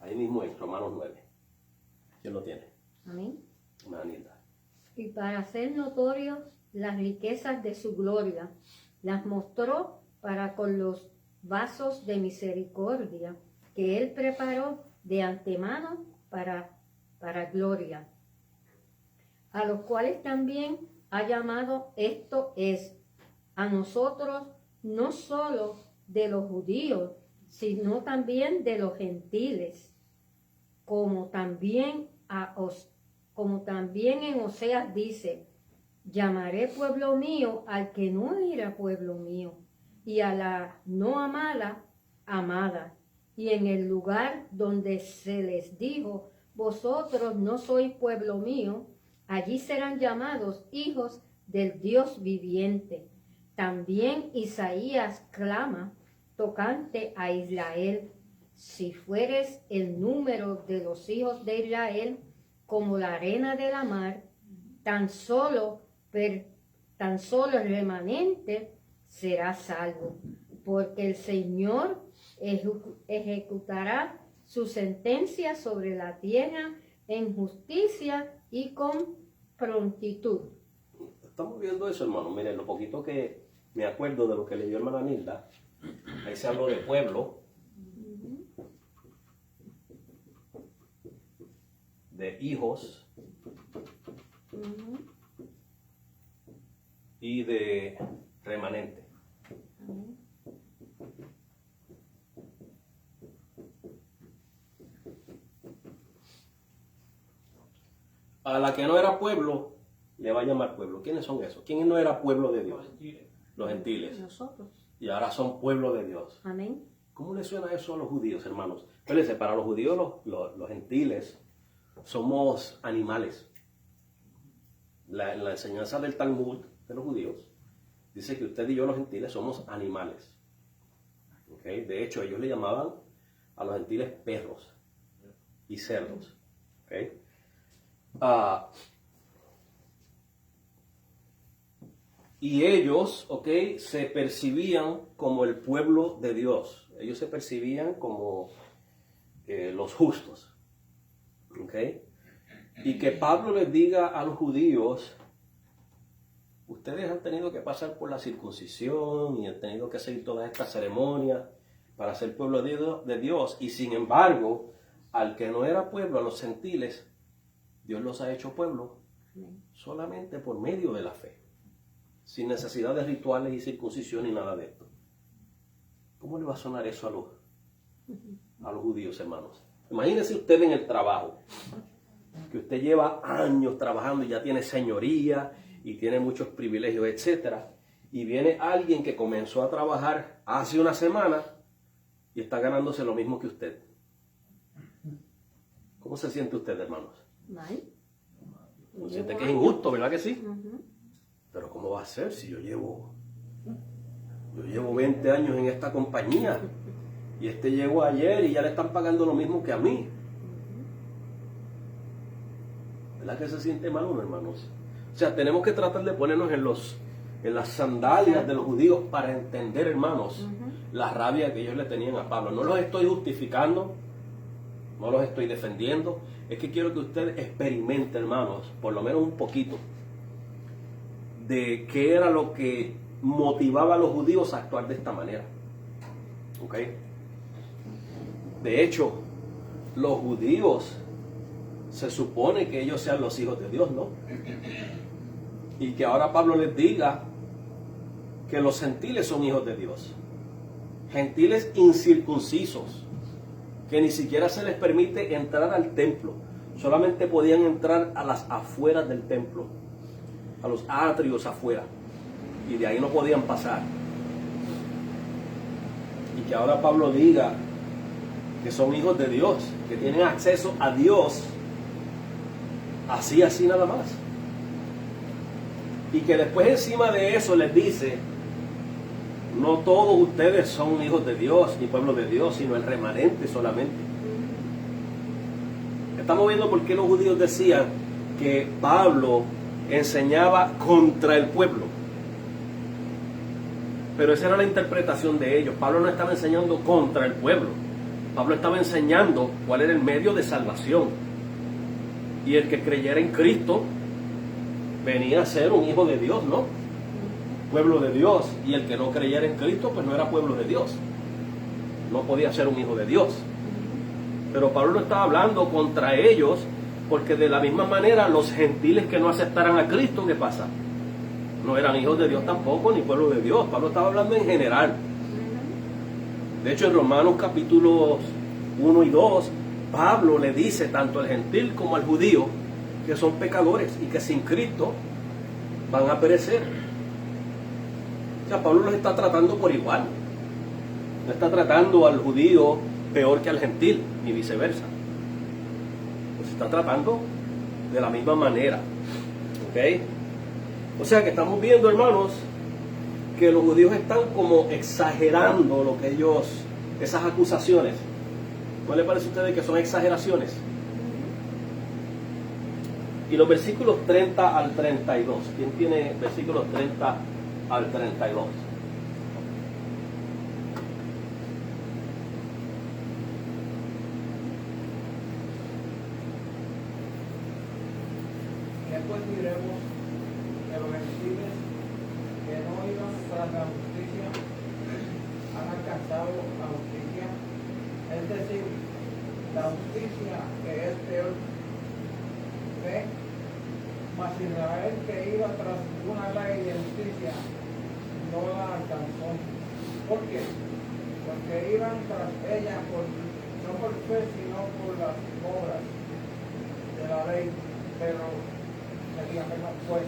Ahí mismo en Romanos 9. ¿Quién lo tiene? Amén. Manita. Y para hacer notorios las riquezas de su gloria, las mostró para con los vasos de misericordia que él preparó de antemano para gloria, a los cuales también ha llamado, esto es, a nosotros no solo de los judíos, sino también de los gentiles, como también en Oseas dice, llamaré pueblo mío al que no era pueblo mío, y a la no amada, amada. Y en el lugar donde se les dijo, vosotros no sois pueblo mío, allí serán llamados hijos del Dios viviente. También Isaías clama tocante a Israel, si fueres el número de los hijos de Israel como la arena de la mar, tan solo el remanente será salvo, porque el Señor ejecutará su sentencia sobre la tierra en justicia y con prontitud. Estamos viendo eso, hermano. Miren, lo poquito que me acuerdo de lo que leyó hermana Nilda, ahí se habló de pueblo, de hijos y de remanente. A la que no era pueblo, le va a llamar pueblo. ¿Quiénes son esos? ¿Quién no era pueblo de Dios? Los gentiles. Nosotros. Y ahora son pueblo de Dios. Amén. ¿Cómo le suena eso a los judíos, hermanos? Fíjense, para los judíos, los gentiles, somos animales. La enseñanza del Talmud de los judíos dice que usted y yo, los gentiles, somos animales. ¿Okay? De hecho, ellos le llamaban a los gentiles perros y cerdos. ¿Okay? Y ellos, se percibían como el pueblo de Dios. Ellos se percibían como los justos. Y que Pablo les diga a los judíos, ustedes han tenido que pasar por la circuncisión y han tenido que hacer todas estas ceremonias para ser pueblo de Dios. Y sin embargo, al que no era pueblo, a los gentiles, Dios los ha hecho pueblo solamente por medio de la fe, sin necesidad de rituales y circuncisión ni nada de esto. ¿Cómo le va a sonar eso a los judíos, hermanos? Imagínese usted en el trabajo, que usted lleva años trabajando y ya tiene señoría y tiene muchos privilegios, etc. Y viene alguien que comenzó a trabajar hace una semana y está ganándose lo mismo que usted. ¿Cómo se siente usted, hermanos? Mal. ¿No siente que es injusto, verdad que sí? Pero ¿cómo va a ser si yo llevo 20 años en esta compañía y este llegó ayer y ya le están pagando lo mismo que a mí? ¿Verdad que se siente mal uno, hermanos? O sea, tenemos que tratar de ponernos en las sandalias de los judíos para entender, hermanos, la rabia que ellos le tenían a Pablo. No los estoy justificando, no los estoy defendiendo, es que quiero que usted experimente, hermanos, por lo menos un poquito, de qué era lo que motivaba a los judíos a actuar de esta manera. ¿Ok? De hecho, los judíos se supone que ellos sean los hijos de Dios, ¿no? Y que ahora Pablo les diga que los gentiles son hijos de Dios. Gentiles incircuncisos, que ni siquiera se les permite entrar al templo. Solamente podían entrar a las afueras del templo, a los atrios afuera, y de ahí no podían pasar. Y que ahora Pablo diga que son hijos de Dios, que tienen acceso a Dios, así nada más. Y que después encima de eso les dice, no todos ustedes son hijos de Dios, ni pueblo de Dios, sino el remanente solamente. Estamos viendo por qué los judíos decían que Pablo enseñaba contra el pueblo. Pero esa era la interpretación de ellos. Pablo no estaba enseñando contra el pueblo. Pablo estaba enseñando cuál era el medio de salvación. Y el que creyera en Cristo venía a ser un hijo de Dios, ¿no? Pueblo de Dios. Y el que no creyera en Cristo, pues no era pueblo de Dios. No podía ser un hijo de Dios. Pero Pablo no estaba hablando contra ellos, porque de la misma manera los gentiles que no aceptaran a Cristo, ¿qué pasa? No eran hijos de Dios tampoco, ni pueblo de Dios. Pablo estaba hablando en general. De hecho, en Romanos capítulos 1 y 2, Pablo le dice tanto al gentil como al judío que son pecadores y que sin Cristo van a perecer. O sea, Pablo los está tratando por igual. No está tratando al judío peor que al gentil, ni viceversa. Los está tratando de la misma manera. ¿Ok? O sea que estamos viendo, hermanos, que los judíos están como exagerando lo que ellos, esas acusaciones. ¿No les parece a ustedes que son exageraciones? Y los versículos 30 al 32. ¿Quién tiene versículos 30 al 32? Después diremos que los gentiles que no iban tras la justicia han alcanzado la justicia, es decir, la justicia que es peor. ¿Ve? Mas Israel que iba tras una ley de justicia no la alcanzó. ¿Por qué? Porque iban tras ella no por fe sino por las obras de la ley, pero pues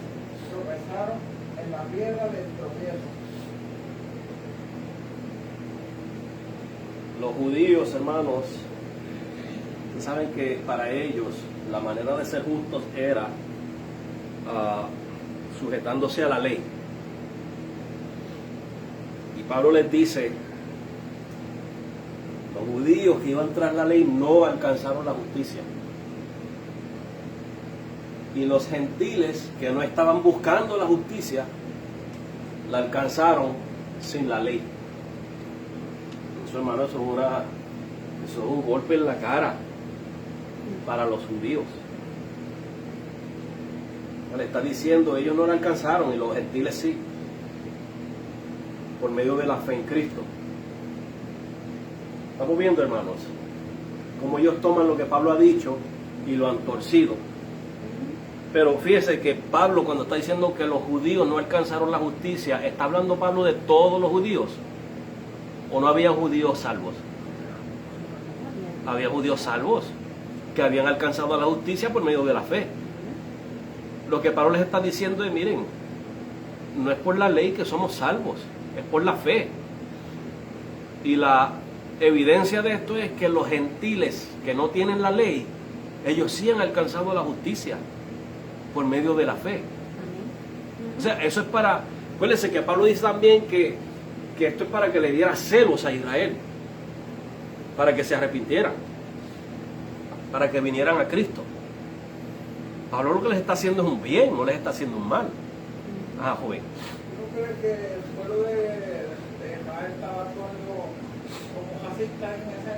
tropezaron en la piedra del tropiezo. Los judíos, hermanos, saben que para ellos la manera de ser justos era sujetándose a la ley. Y Pablo les dice, los judíos que iban tras la ley no alcanzaron la justicia. Y los gentiles que no estaban buscando la justicia, la alcanzaron sin la ley. Eso, hermano, eso es un golpe en la cara para los judíos. Le está diciendo, ellos no la alcanzaron y los gentiles sí, por medio de la fe en Cristo. Estamos viendo, hermanos, cómo ellos toman lo que Pablo ha dicho y lo han torcido. Pero fíjese que Pablo, cuando está diciendo que los judíos no alcanzaron la justicia, ¿está hablando Pablo de todos los judíos? ¿O no había judíos salvos? Había judíos salvos que habían alcanzado la justicia por medio de la fe. Lo que Pablo les está diciendo es, miren, no es por la ley que somos salvos, es por la fe. Y la evidencia de esto es que los gentiles que no tienen la ley, ellos sí han alcanzado la justicia por medio de la fe. O sea, eso es para, acuérdense que Pablo dice también que esto es para que le diera celos a Israel, para que se arrepintieran, para que vinieran a Cristo. Pablo lo que les está haciendo es un bien, no les está haciendo un mal. Ah, joven. ¿No crees que el pueblo de Israel estaba actuando como fascista en ese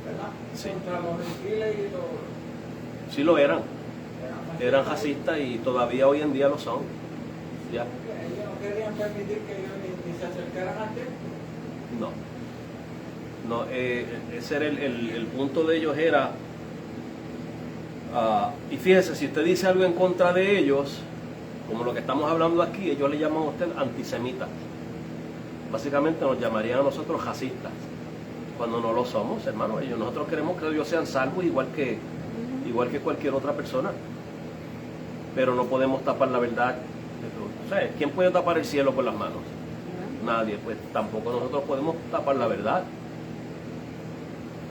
¿verdad? Sí. Contra los gentiles y los... Sí lo eran racistas y todavía hoy en día lo son. Ya. Ellos permitir que ellos ni se acercaran al templo. No, ese era el punto de ellos era, y fíjese, si usted dice algo en contra de ellos, como lo que estamos hablando aquí, ellos le llaman a usted antisemita. Básicamente nos llamarían a nosotros racistas, cuando no lo somos, hermanos. Nosotros queremos que ellos sean salvos igual que cualquier otra persona, pero no podemos tapar la verdad. O sea, ¿quién puede tapar el cielo con las manos? Nadie. Pues tampoco nosotros podemos tapar la verdad.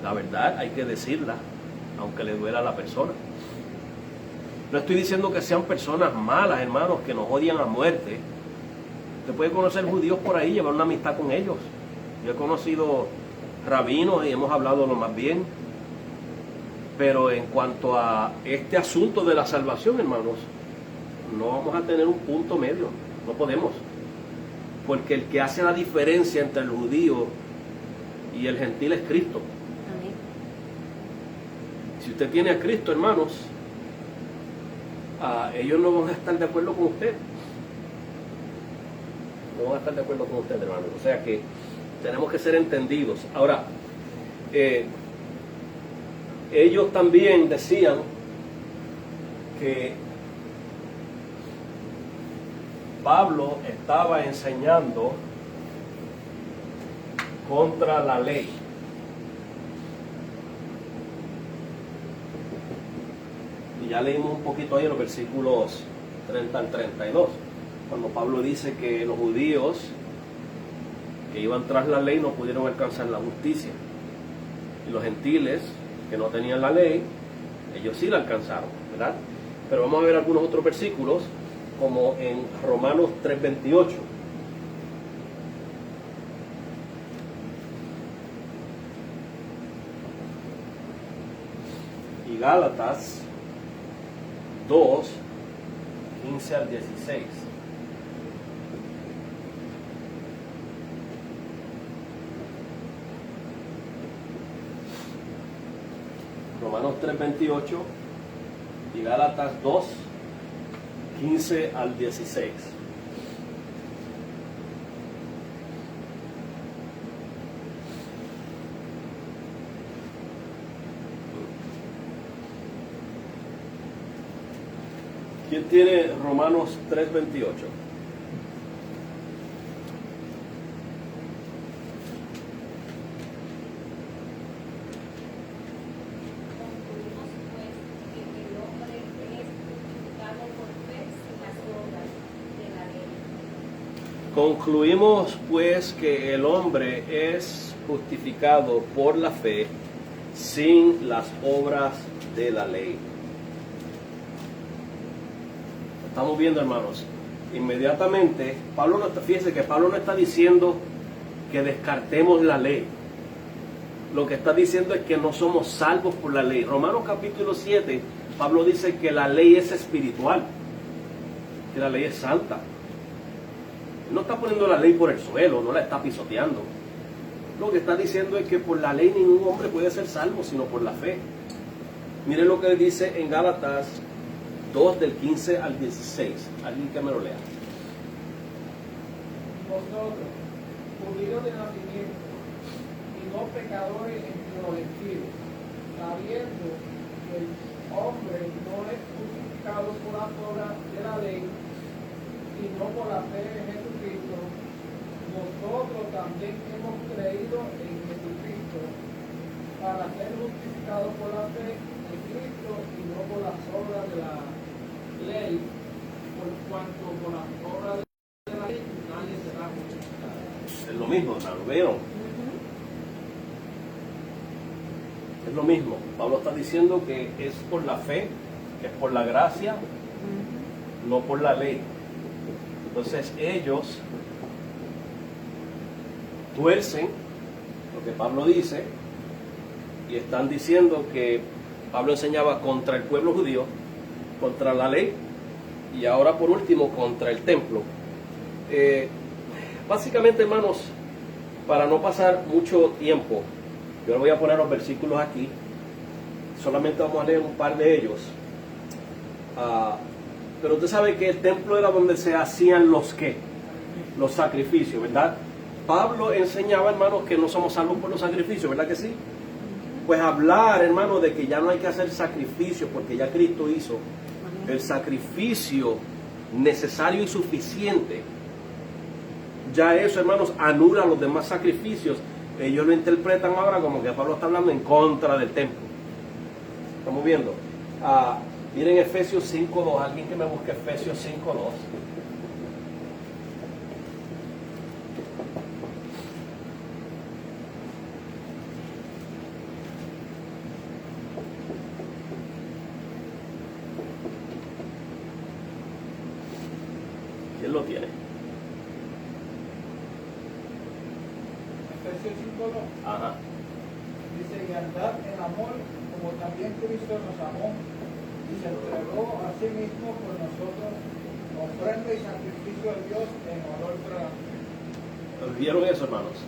La verdad hay que decirla, aunque le duela a la persona. No estoy diciendo que sean personas malas, hermanos, que nos odian a muerte. Usted puede conocer judíos por ahí, llevar una amistad con ellos. Yo he conocido rabinos y hemos hablado lo más bien. Pero en cuanto a este asunto de la salvación, hermanos, no vamos a tener un punto medio. No podemos. Porque el que hace la diferencia entre el judío y el gentil es Cristo. Amén. Si usted tiene a Cristo, hermanos, ellos no van a estar de acuerdo con usted. No van a estar de acuerdo con usted, hermanos. O sea que tenemos que ser entendidos. Ahora, ellos también decían que Pablo estaba enseñando contra la ley. Y ya leímos un poquito ahí en los versículos 30 al 32, cuando Pablo dice que los judíos que iban tras la ley no pudieron alcanzar la justicia. Y los gentiles que no tenían la ley, ellos sí la alcanzaron, ¿verdad? Pero vamos a ver algunos otros versículos, como en Romanos 3:28. Y Gálatas 2:15 al 16. Romanos 3:28 y Gálatas 2:15 al 16. ¿Quién tiene Romanos 3:28? Concluimos pues que el hombre es justificado por la fe sin las obras de la ley. Estamos viendo, hermanos, inmediatamente fíjense que Pablo no está diciendo que descartemos la ley. Lo que está diciendo es que no somos salvos por la ley. Romanos capítulo 7, Pablo dice que la ley es espiritual, que la ley es santa. No está poniendo la ley por el suelo, no la está pisoteando. Lo que está diciendo es que por la ley ningún hombre puede ser salvo, sino por la fe. Miren lo que dice en Gálatas 2 del 15 al 16. Alguien que me lo lea. Nosotros, judíos de nacimiento, y no pecadores entre los gentiles, sabiendo que el hombre no es justificado por las obras de la ley, sino por la fe en Jesucristo, nosotros también hemos creído en Jesucristo para ser justificados por la fe en Cristo y no por las obras de la ley, por cuanto por las obras de la ley nadie será justificado. Es lo mismo, hermano, ¿vieron? Es lo mismo. Pablo está diciendo que es por la fe, que es por la gracia, no por la ley. Entonces ellos tuercen lo que Pablo dice y están diciendo que Pablo enseñaba contra el pueblo judío, contra la ley y ahora por último contra el templo. Básicamente, hermanos, para no pasar mucho tiempo, yo le voy a poner los versículos aquí, solamente vamos a leer un par de ellos. Pero usted sabe que el templo era donde se hacían los ¿qué? los sacrificios, ¿verdad? Pablo enseñaba, hermanos, que no somos salvos por los sacrificios, ¿verdad que sí? Pues hablar, hermanos, de que ya no hay que hacer sacrificios porque ya Cristo hizo el sacrificio necesario y suficiente. Ya eso, hermanos, anula los demás sacrificios. Ellos lo interpretan ahora como que Pablo está hablando en contra del templo. Estamos viendo. Miren Efesios 5.2. Alguien que me busque Efesios 5.2. ¿Quién lo tiene? Efesios 5:2 Ajá. dice: y andad en amor, como también Cristo nos amó y se entregó a sí mismo por nosotros, ofrenda y sacrificio a Dios en olor fragante. ¿Vieron eso, hermanos?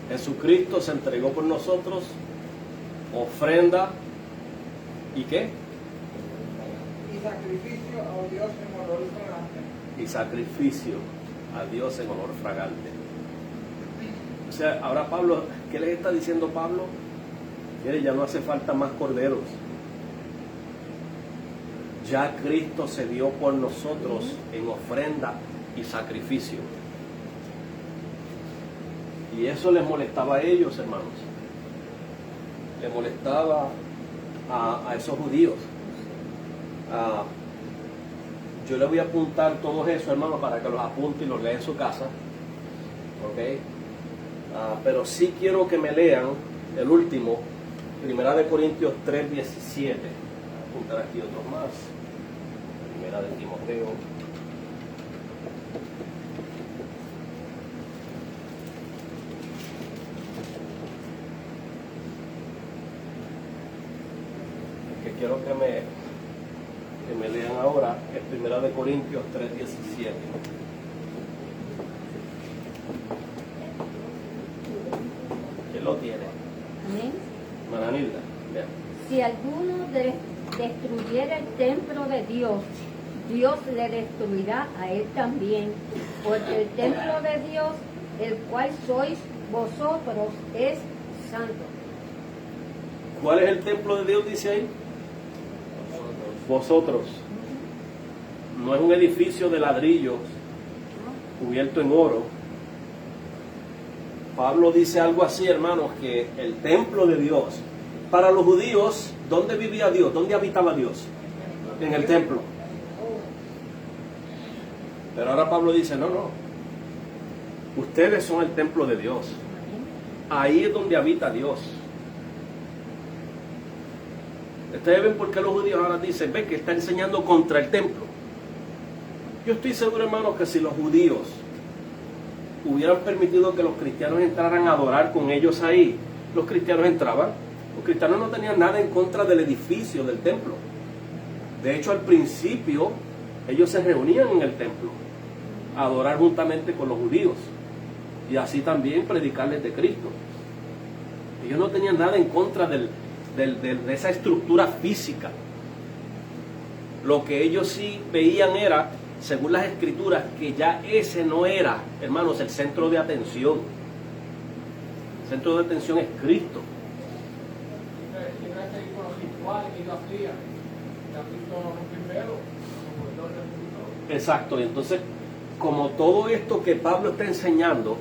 Jesucristo se entregó por nosotros, ofrenda y ¿qué? Y sacrificio a Dios en olor fragante. Y sacrificio a Dios en olor fragante. O sea, ahora Pablo, ¿qué les está diciendo Pablo? Mire, ya no hace falta más corderos. Ya Cristo se dio por nosotros en ofrenda y sacrificio. Y eso les molestaba a ellos, hermanos. Les molestaba a esos judíos. Yo le voy a apuntar todo eso, hermano, para que los apunte y los lea en su casa. ¿Ok? Pero sí quiero que me lean el último, 1 Corintios 3:17. Voy a apuntar aquí otros más. 1 de Timoteo. Que quiero que me lean ahora es 1 de Corintios 3:17. ¿Quién lo tiene? Amén. Mananilda, vean. Si alguno destruyera el templo de Dios, Dios le destruirá a él también, porque el templo de Dios, el cual sois vosotros, es santo. ¿Cuál es el templo de Dios? Dice ahí. Vosotros. No es un edificio de ladrillos cubierto en oro. Pablo dice algo así, hermanos, que el templo de Dios, para los judíos, ¿dónde vivía Dios? ¿Dónde habitaba Dios? En el templo. Pero ahora Pablo dice, no, ustedes son el templo de Dios. Ahí es donde habita Dios. Ustedes ven por qué los judíos ahora dicen, ven que está enseñando contra el templo. Yo estoy seguro, hermanos, que si los judíos hubieran permitido que los cristianos entraran a adorar con ellos ahí, los cristianos entraban. Los cristianos no tenían nada en contra del edificio del templo. De hecho, al principio, ellos se reunían en el templo a adorar juntamente con los judíos y así también predicarles de Cristo. Ellos no tenían nada en contra de esa estructura física. Lo que ellos sí veían era, según las escrituras, que ya ese no era, hermanos, el centro de atención. El centro de atención es Cristo. Exacto, y entonces, como todo esto que Pablo está enseñando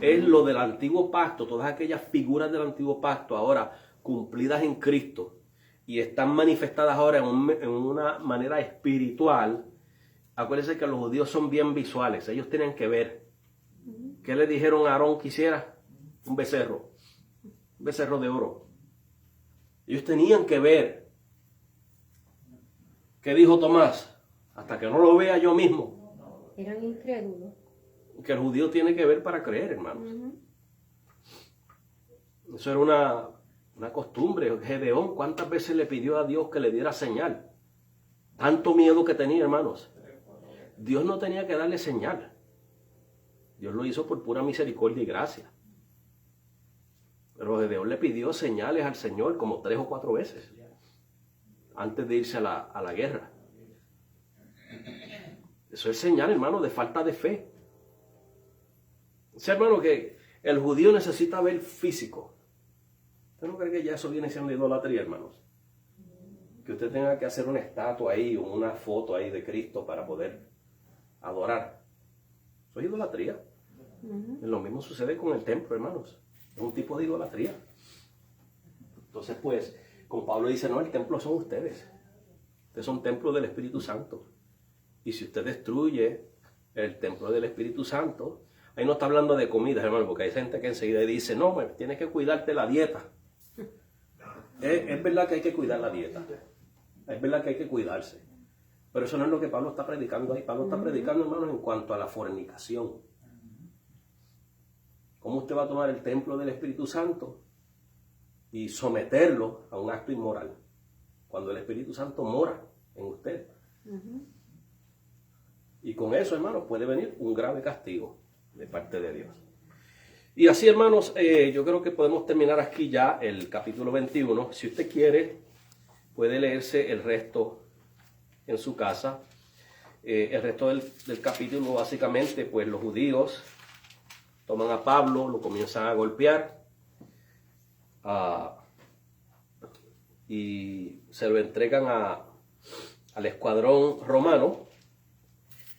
es lo del antiguo pacto, todas aquellas figuras del antiguo pacto ahora cumplidas en Cristo y están manifestadas ahora en una manera espiritual. Acuérdense que los judíos son bien visuales, ellos tienen que ver. ¿Qué le dijeron a Aarón que hiciera? Un becerro de oro. Ellos tenían que ver. ¿Qué dijo Tomás? Hasta que no lo vea yo mismo. Eran incrédulos. Que el judío tiene que ver para creer, hermanos. Eso era una costumbre. Gedeón, ¿cuántas veces le pidió a Dios que le diera señal? Tanto miedo que tenía, hermanos. Dios no tenía que darle señal. Dios lo hizo por pura misericordia y gracia. Pero Gedeón le pidió señales al Señor como 3 o 4 veces antes de irse a la guerra. Eso es señal, hermano, de falta de fe. sea, hermano, que el judío necesita ver físico. ¿Usted no cree que ya eso viene siendo idolatría, hermanos? Que usted tenga que hacer una estatua ahí o una foto ahí de Cristo para poder adorar. Eso es idolatría. Lo mismo sucede con el templo, hermanos. Es un tipo de idolatría. Entonces, pues, como Pablo dice, no, el templo son ustedes. Ustedes son templos del Espíritu Santo. Y si usted destruye el templo del Espíritu Santo, ahí no está hablando de comida, hermano, porque hay gente que enseguida dice, no, tienes que cuidarte la dieta. Es verdad que hay que cuidar la dieta. Es verdad que hay que cuidarse. Pero eso no es lo que Pablo está predicando ahí. Pablo está predicando, hermanos, en cuanto a la fornicación. ¿Cómo usted va a tomar el templo del Espíritu Santo y someterlo a un acto inmoral? Cuando el Espíritu Santo mora en usted. Y con eso, hermanos, puede venir un grave castigo de parte de Dios. Y así, hermanos, yo creo que podemos terminar aquí ya el capítulo 21. Si usted quiere, puede leerse el resto en su casa. El resto del capítulo, básicamente, pues los judíos toman a Pablo, lo comienzan a golpear y se lo entregan al escuadrón romano,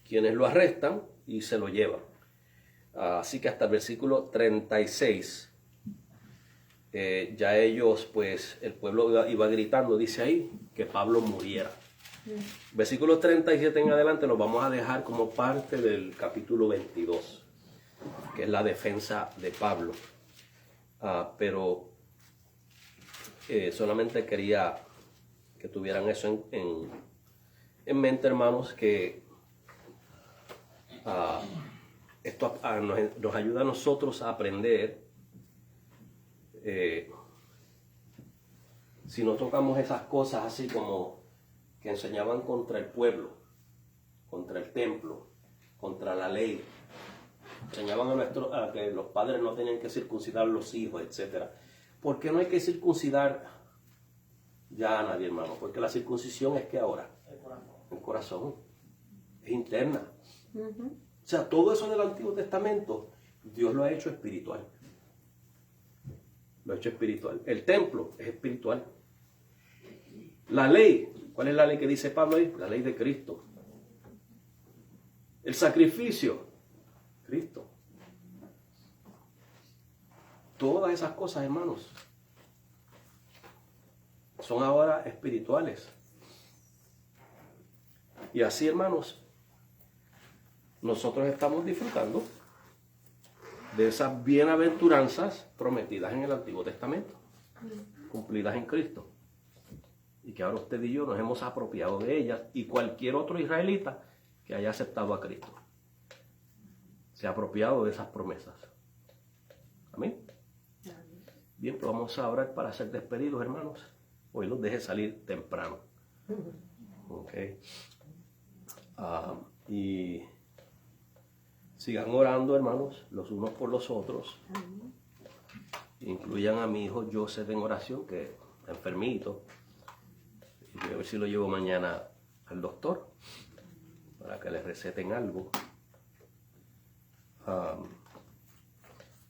quienes lo arrestan y se lo llevan. Así que hasta el versículo 36, ya ellos, pues el pueblo iba gritando, dice ahí, que Pablo muriera. Versículo 37 en adelante los vamos a dejar como parte del capítulo 22, que es la defensa de Pablo. Pero solamente quería que tuvieran eso en mente, hermanos, que esto nos ayuda a nosotros a aprender. Si no tocamos esas cosas así como que enseñaban contra el pueblo, contra el templo, contra la ley, enseñaban a que los padres no tenían que circuncidar los hijos, etc. ¿Por qué no hay que circuncidar ya a nadie, hermano? Porque la circuncisión es que ahora, el corazón, es interna. O sea, todo eso del Antiguo Testamento, Dios lo ha hecho espiritual. Lo ha hecho espiritual. El templo es espiritual. La ley, ¿cuál es la ley que dice Pablo ahí? La ley de Cristo. El sacrificio, Cristo. Todas esas cosas, hermanos, son ahora espirituales. Y así, hermanos, nosotros estamos disfrutando de esas bienaventuranzas prometidas en el Antiguo Testamento, cumplidas en Cristo. Y que ahora usted y yo nos hemos apropiado de ellas, y cualquier otro israelita que haya aceptado a Cristo se ha apropiado de esas promesas. Amén. Bien, pues vamos a orar para ser despedidos, hermanos. Hoy los deje salir temprano. Ok. Y sigan orando, hermanos, los unos por los otros. Incluyan a mi hijo Joseph en oración, que está enfermito. Y voy a ver si lo llevo mañana al doctor para que le receten algo.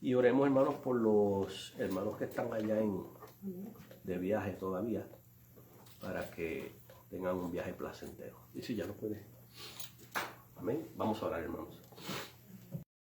Y oremos, hermanos, por los hermanos que están allá de viaje todavía, para que tengan un viaje placentero. Y si ya no puede. Amén. Vamos a orar, hermanos.